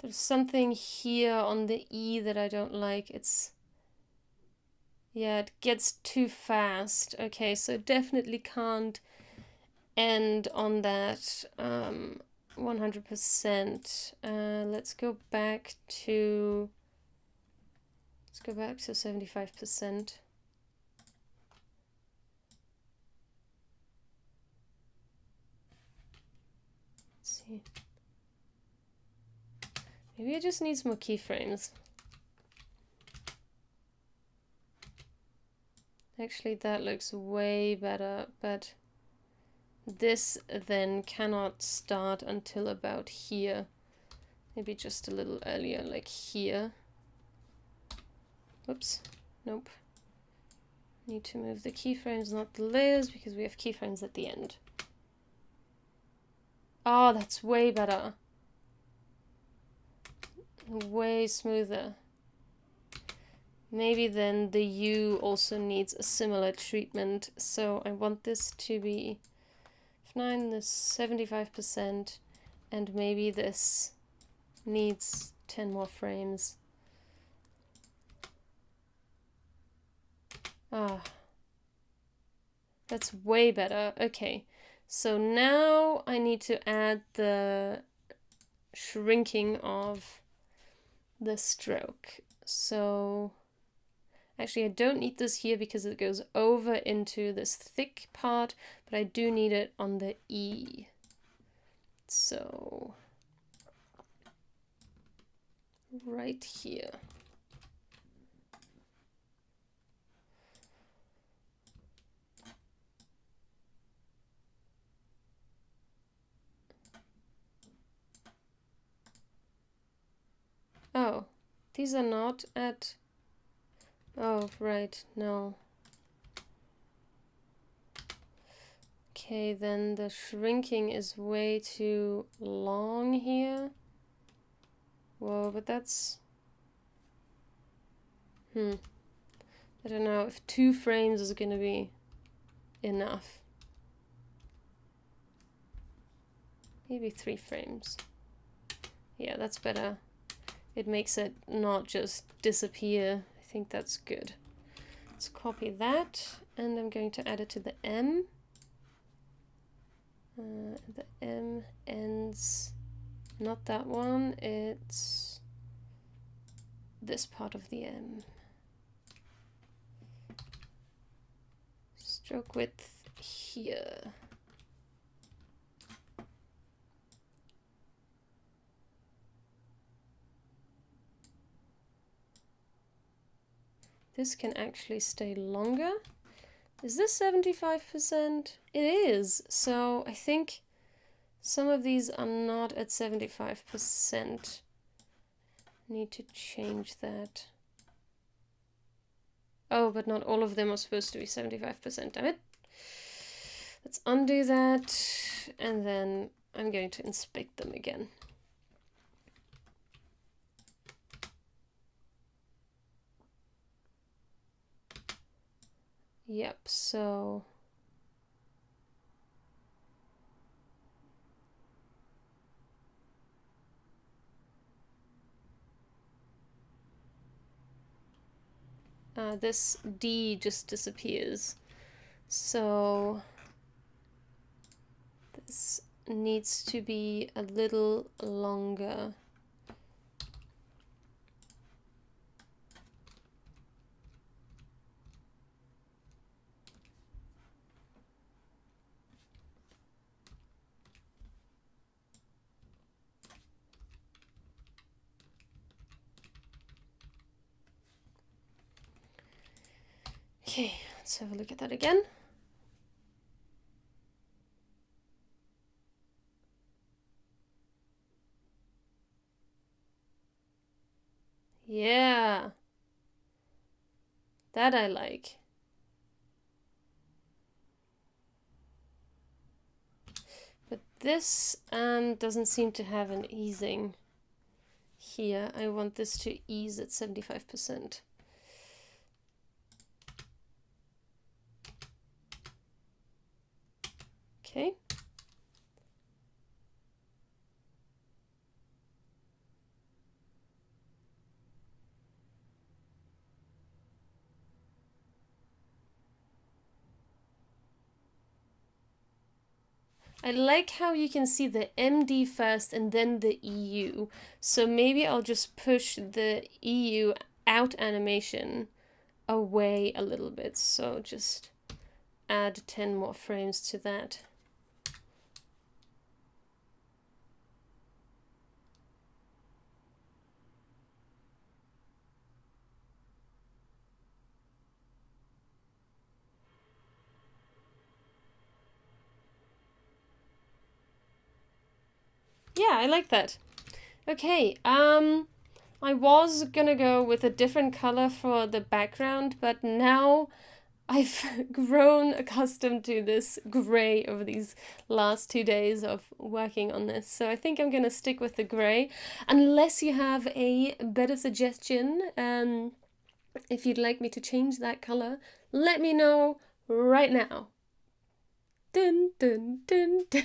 S1: There's something here on the E that I don't like. It's, yeah, it gets too fast. Okay, so definitely can't end on that 100%. Let's go back to 75%. Let's see. Maybe it just needs more keyframes. Actually, that looks way better, but this then cannot start until about here. Maybe just a little earlier, like here. Oops, nope. Need to move the keyframes, not the layers, because we have keyframes at the end. Oh, that's way better. Way smoother. Maybe then the U also needs a similar treatment. So I want this to be F9, this 75%, and maybe this needs 10 more frames. Ah, that's way better. Okay, so now I need to add the shrinking of the stroke. So actually I don't need this here because it goes over into this thick part, but I do need it on the E. So right here. Oh, these are not at... Oh, right, no. Okay, then the shrinking is way too long here. Whoa, but that's... I don't know if 2 frames is gonna be enough. Maybe 3 frames. Yeah, that's better. It makes it not just disappear. I think that's good. Let's copy that, and I'm going to add it to the M. The M ends, not that one, it's this part of the stroke width here. This can actually stay longer. Is this 75%? It is. So I think some of these are not at 75%. Need to change that. Oh, but not all of them are supposed to be 75%. Damn it. Let's undo that. And then I'm going to inspect them again. Yep, so this D just disappears. So this needs to be a little longer. Okay, let's have a look at that again. Yeah, that I like. But this doesn't seem to have an easing here. I want this to ease at 75%. Okay. I like how you can see the MD first and then the EU. So maybe I'll just push the EU out animation away a little bit. So just add 10 more frames to that. Yeah, I like that. Okay, I was gonna go with a different color for the background, but now I've grown accustomed to this gray over these last 2 days of working on this. So I think I'm gonna stick with the gray, unless you have a better suggestion. If you'd like me to change that color, let me know right now. Dun, dun, dun, dun.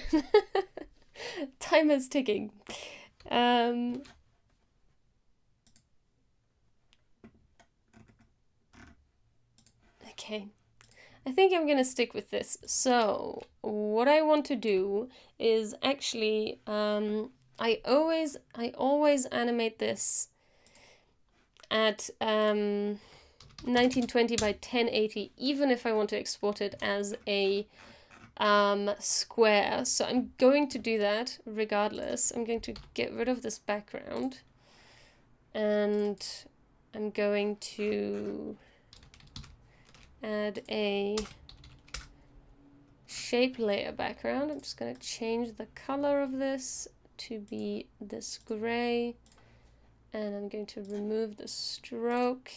S1: Time is ticking. Okay, I think I'm gonna stick with this. So what I want to do is actually, I always animate this at 1920 by 1080, even if I want to export it as a square. So I'm going to do that regardless. I'm going to get rid of this background and I'm going to add a shape layer background. I'm just going to change the color of this to be this gray, and I'm going to remove the stroke,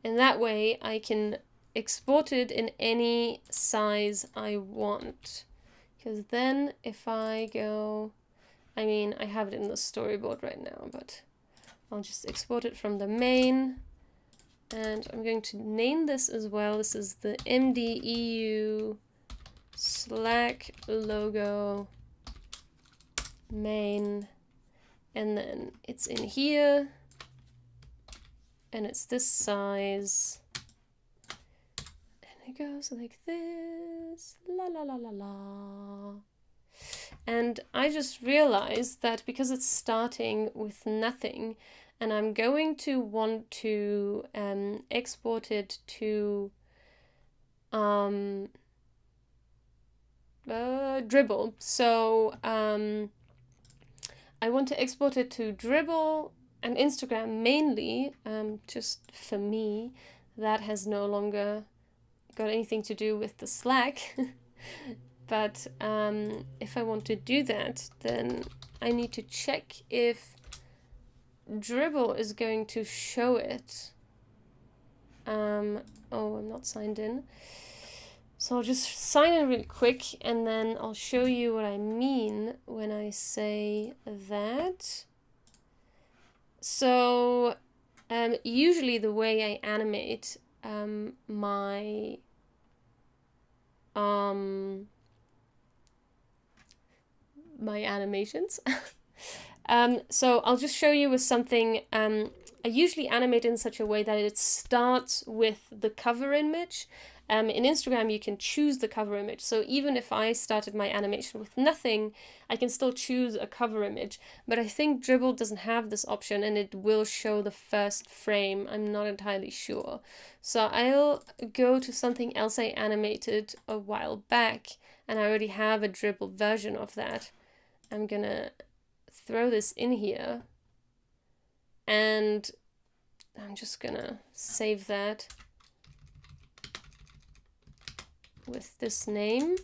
S1: and that way I can export it in any size I want, because then if I go, I mean, I have it in the storyboard right now, but I'll just export it from the main, and I'm going to name this as well. This is the MDEU Slack logo main, and then it's in here, and it's this size, and it goes like this, la la la la la. And I just realized that because it's starting with nothing and I'm going to want to export it to Dribble. So I want to export it to Dribble and Instagram mainly, just for me. That has no longer got anything to do with the Slack. But if I want to do that, then I need to check if Dribble is going to show it. Oh, I'm not signed in. So I'll just sign in really quick, and then I'll show you what I mean when I say that. So usually the way I animate my animations. So I'll just show you with something. I usually animate in such a way that it starts with the cover image. In Instagram, you can choose the cover image. So even if I started my animation with nothing, I can still choose a cover image. But I think Dribble doesn't have this option, and it will show the first frame. I'm not entirely sure. So I'll go to something else I animated a while back, and I already have a Dribble version of that. I'm gonna throw this in here, and I'm just gonna save that with this name.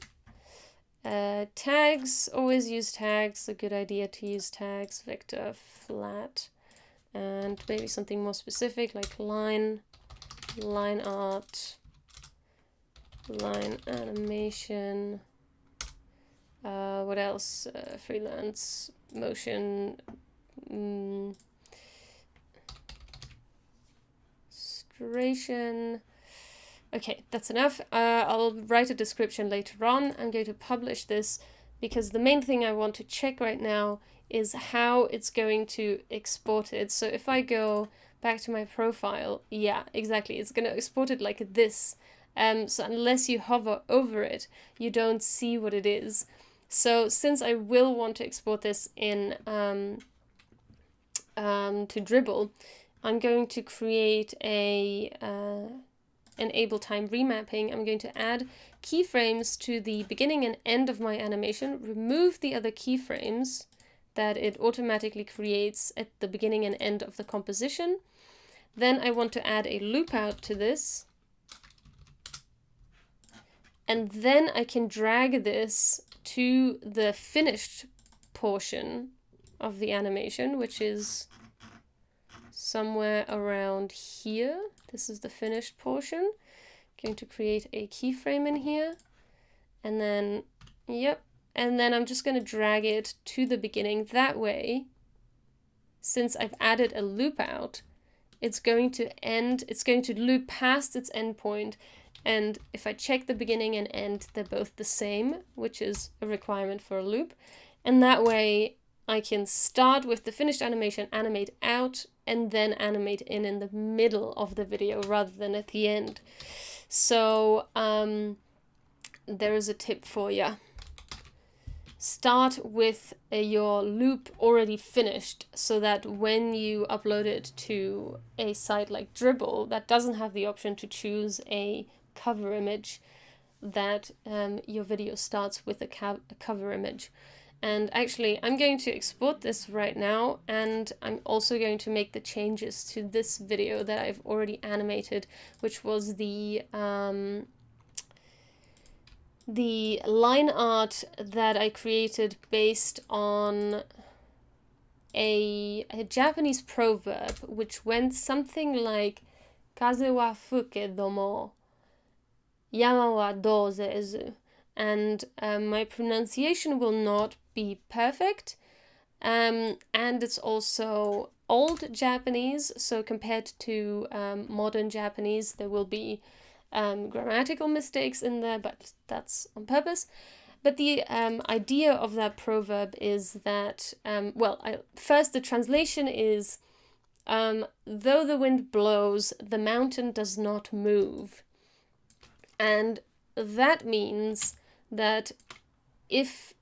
S1: Tags, always use tags. A good idea to use tags. Vector, flat, and maybe something more specific like line art, line animation. What else? Freelance, motion, illustration. Okay, that's enough. I'll write a description later on. I'm going to publish this because the main thing I want to check right now is how it's going to export it. So if I go back to my profile, yeah, exactly. It's going to export it like this. So unless you hover over it, you don't see what it is. So since I will want to export this in to Dribble, I'm going to create a enable time remapping. I'm going to add keyframes to the beginning and end of my animation, remove the other keyframes that it automatically creates at the beginning and end of the composition. Then I want to add a loop out to this. And then I can drag this to the finished portion of the animation, which is somewhere around here. This is the finished portion. I'm going to create a keyframe in here, and then, yep, and then I'm just going to drag it to the beginning. That way, since I've added a loop out, it's going to loop past its endpoint. And if I check the beginning and end, they're both the same, which is a requirement for a loop. And that way I can start with the finished animation, animate out, and then animate in the middle of the video rather than at the end. So there is a tip for you. Start with your loop already finished, so that when you upload it to a site like Dribble that doesn't have the option to choose a cover image, that your video starts with a cover image. And actually, I'm going to export this right now, and I'm also going to make the changes to this video that I've already animated, which was the line art that I created based on a Japanese proverb, which went something like "Kaze wa fuke domo, yama wa douzezu." And my pronunciation will not be perfect, and it's also old Japanese, so compared to modern Japanese there will be grammatical mistakes in there, but that's on purpose. But the idea of that proverb is that, first the translation is, though the wind blows, the mountain does not move. And that means that if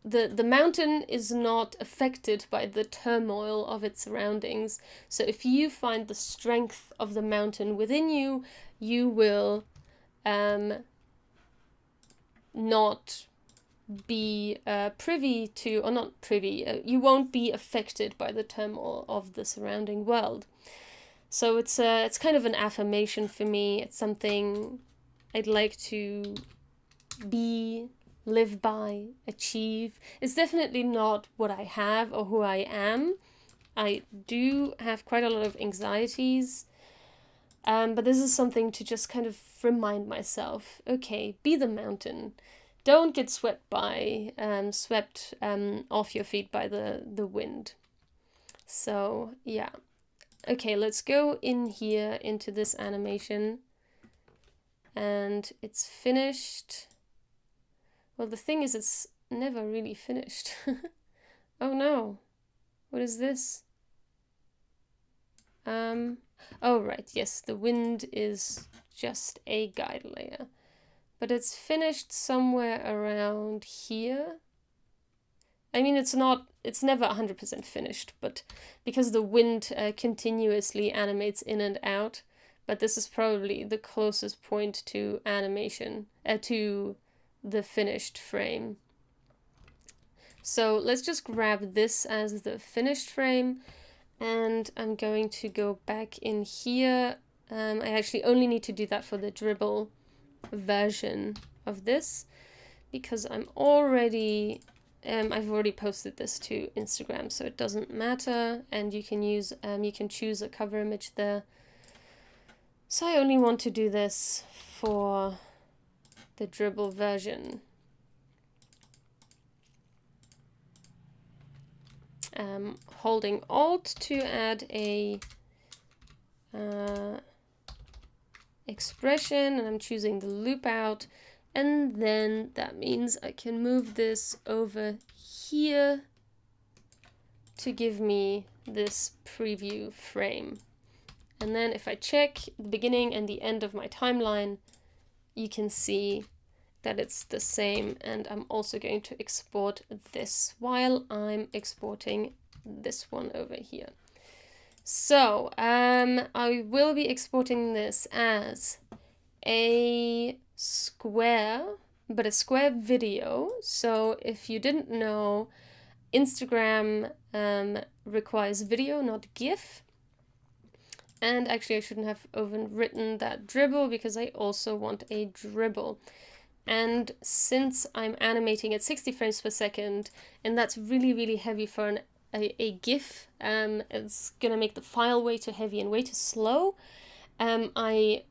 S1: the mountain is not affected by the turmoil of its surroundings. So if you find the strength of the mountain within you, you will not be privy to, or not privy, you won't be affected by the turmoil of the surrounding world. So it's kind of an affirmation for me. It's something I'd like to be, live by, achieve. It's definitely not what I have or who I am. I do have quite a lot of anxieties, but this is something to just kind of remind myself, okay, be the mountain. Don't get swept off your feet by the wind. So yeah. Okay, let's go in here into this animation. And it's finished. Well, the thing is, it's never really finished. Oh no. What is this? Oh right, yes, the wind is just a guide layer. But it's finished somewhere around here. I mean, it's never 100% finished, but because the wind continuously animates in and out, but this is probably the closest point to animation, to the finished frame. So let's just grab this as the finished frame, and I'm going to go back in here. I actually only need to do that for the dribble version of this, because I'm already I've already posted this to Instagram, so it doesn't matter, and you can use you can choose a cover image there. So I only want to do this for the dribble version. Holding Alt to add a expression, and I'm choosing the loop out, and then that means I can move this over here to give me this preview frame. And then if I check the beginning and the end of my timeline, you can see that it's the same, and I'm also going to export this while I'm exporting this one over here. So I will be exporting this as a square, but a square video. So if you didn't know, Instagram requires video, not GIF. And actually I shouldn't have overwritten that dribble, because I also want a dribble. And since I'm animating at 60 frames per second, and that's really, really heavy for a GIF, it's gonna make the file way too heavy and way too slow. I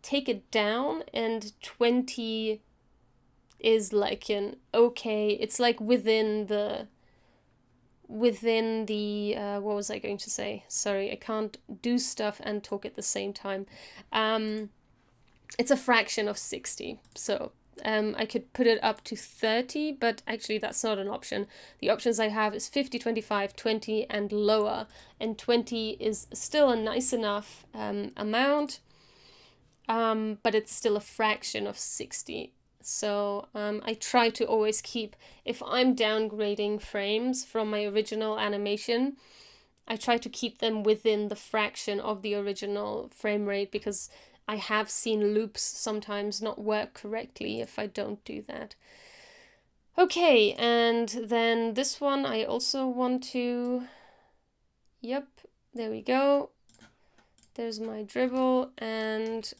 S1: take it down, and 20 is like an okay, it's like within the what was I going to say? Sorry, I can't do stuff and talk at the same time. It's a fraction of 60, so I could put it up to 30, but actually that's not an option. The options I have is 50, 25, 20, and lower, and 20 is still a nice enough amount, but it's still a fraction of 60. So I try to always keep, if I'm downgrading frames from my original animation, I try to keep them within the fraction of the original frame rate, because I have seen loops sometimes not work correctly if I don't do that. Okay, and then this one I also want to, yep, there we go. There's my dribble, and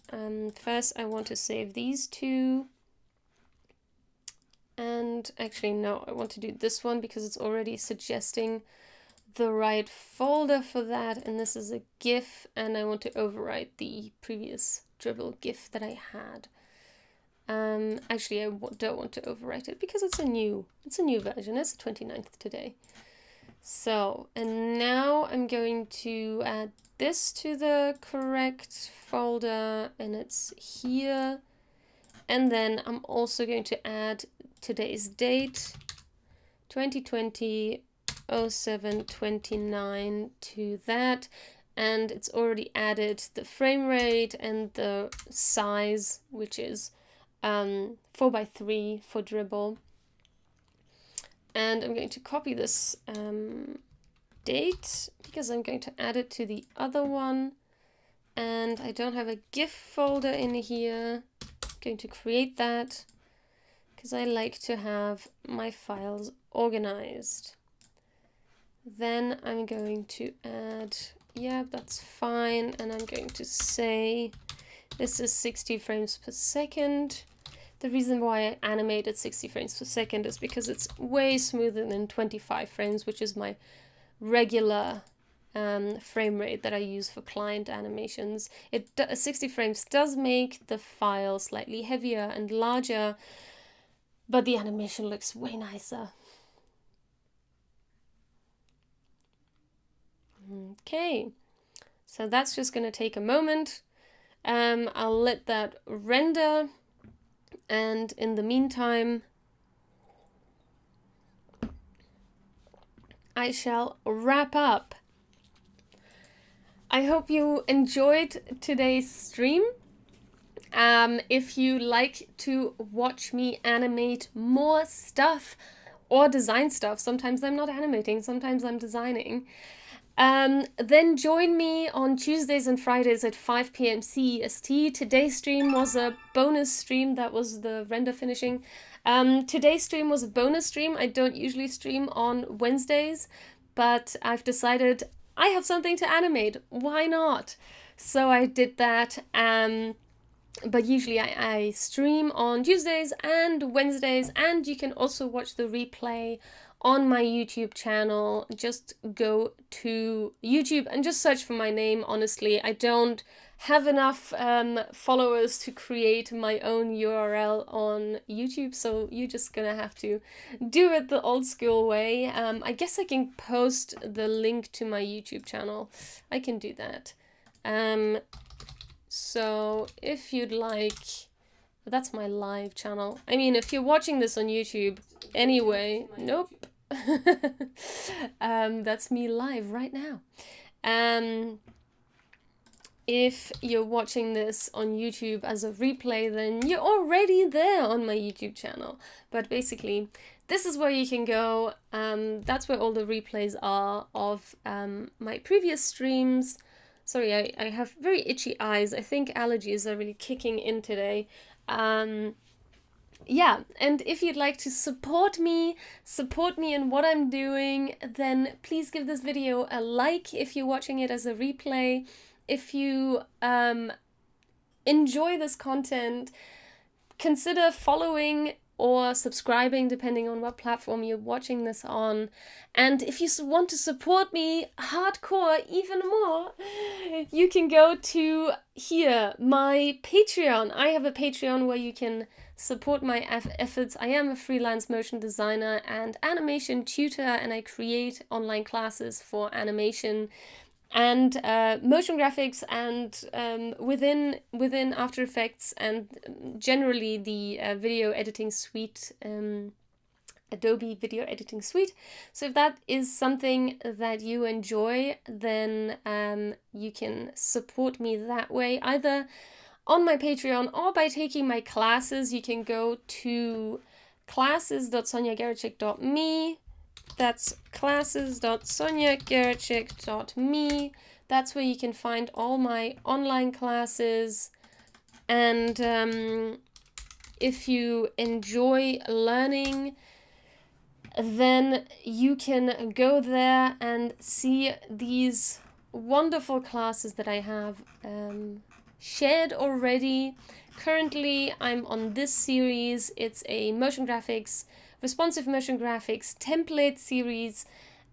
S1: first I want to save these two. And actually no, I want to do this one because it's already suggesting the right folder for that, and this is a GIF, and I want to overwrite the previous dribble GIF that I had. Actually I don't want to overwrite it because it's a new version. It's the 29th today. So, and now I'm going to add this to the correct folder, and it's here. And then I'm also going to add today's date, 2020 07/29, to that, and it's already added the frame rate and the size, which is 4:3 for dribble. And I'm going to copy this date because I'm going to add it to the other one. And I don't have a GIF folder in here. I'm going to create that because I like to have my files organized. Then I'm going to add, yeah, that's fine. And I'm going to say this is 60 frames per second. The reason why I animated 60 frames per second is because it's way smoother than 25 frames, which is my regular frame rate that I use for client animations. 60 frames does make the file slightly heavier and larger, but the animation looks way nicer. Okay, so that's just going to take a moment. I'll let that render, and in the meantime, I shall wrap up. I hope you enjoyed today's stream. If you like to watch me animate more stuff or design stuff, sometimes I'm not animating, sometimes I'm designing, then join me on Tuesdays and Fridays at 5 p.m. CEST. Today's stream was a bonus stream. That was the render finishing. Today's stream was a bonus stream. I don't usually stream on Wednesdays, but I've decided I have something to animate. Why not? So I did that. But usually I stream on Tuesdays and Wednesdays, and you can also watch the replay on my YouTube channel. Just go to YouTube and just search for my name. Honestly, I don't have enough followers to create my own URL on YouTube, so you're just gonna have to do it the old school way. I guess I can post the link to my YouTube channel. I can do that. So if you'd like, that's my live channel. I mean, if you're watching this on YouTube anyway, nope. That's me live right now. If you're watching this on YouTube as a replay, then you're already there on my YouTube channel. But basically, this is where you can go. That's where all the replays are of my previous streams. Sorry, I have very itchy eyes. I think allergies are really kicking in today. Yeah, and if you'd like to support me in what I'm doing, then please give this video a like if you're watching it as a replay. If you enjoy this content, consider following or subscribing depending on what platform you're watching this on. And if you want to support me hardcore even more, you can go to here, my Patreon. I have a Patreon where you can support my efforts. I am a freelance motion designer and animation tutor, and I create online classes for animation and motion graphics and within After Effects and generally the video editing suite, Adobe Video Editing Suite. So if that is something that you enjoy, then you can support me that way, either on my Patreon or by taking my classes. You can go to classes.sonjageracsek.me. That's classes.sonjageracsek.me. That's where you can find all my online classes. And if you enjoy learning, then you can go there and see these wonderful classes that I have shared already. Currently, I'm on this series. It's a responsive motion graphics template series.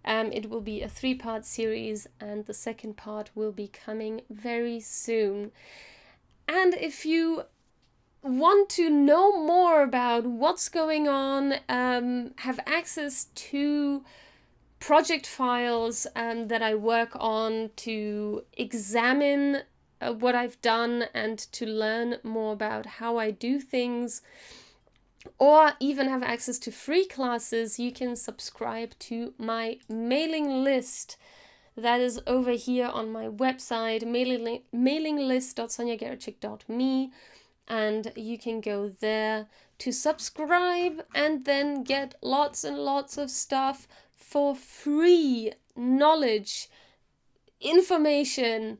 S1: It will be a 3-part series, and the second part will be coming very soon. And if you want to know more about what's going on, have access to project files that I work on to examine what I've done and to learn more about how I do things, or even have access to free classes, you can subscribe to my mailing list. That is over here on my website, mailinglist.sonjageracsek.me. and you can go there to subscribe and then get lots and lots of stuff for free. Knowledge, information,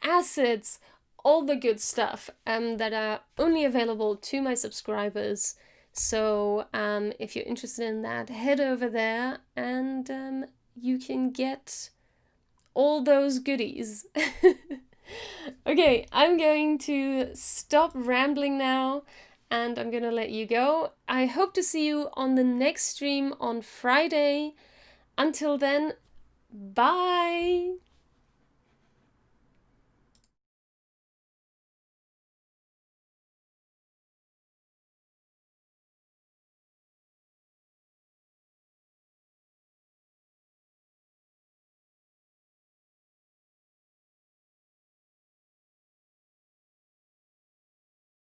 S1: assets, all the good stuff that are only available to my subscribers. So if you're interested in that, head over there and you can get all those goodies. Okay, I'm going to stop rambling now and I'm gonna let you go. I hope to see you on the next stream on Friday. Until then, bye!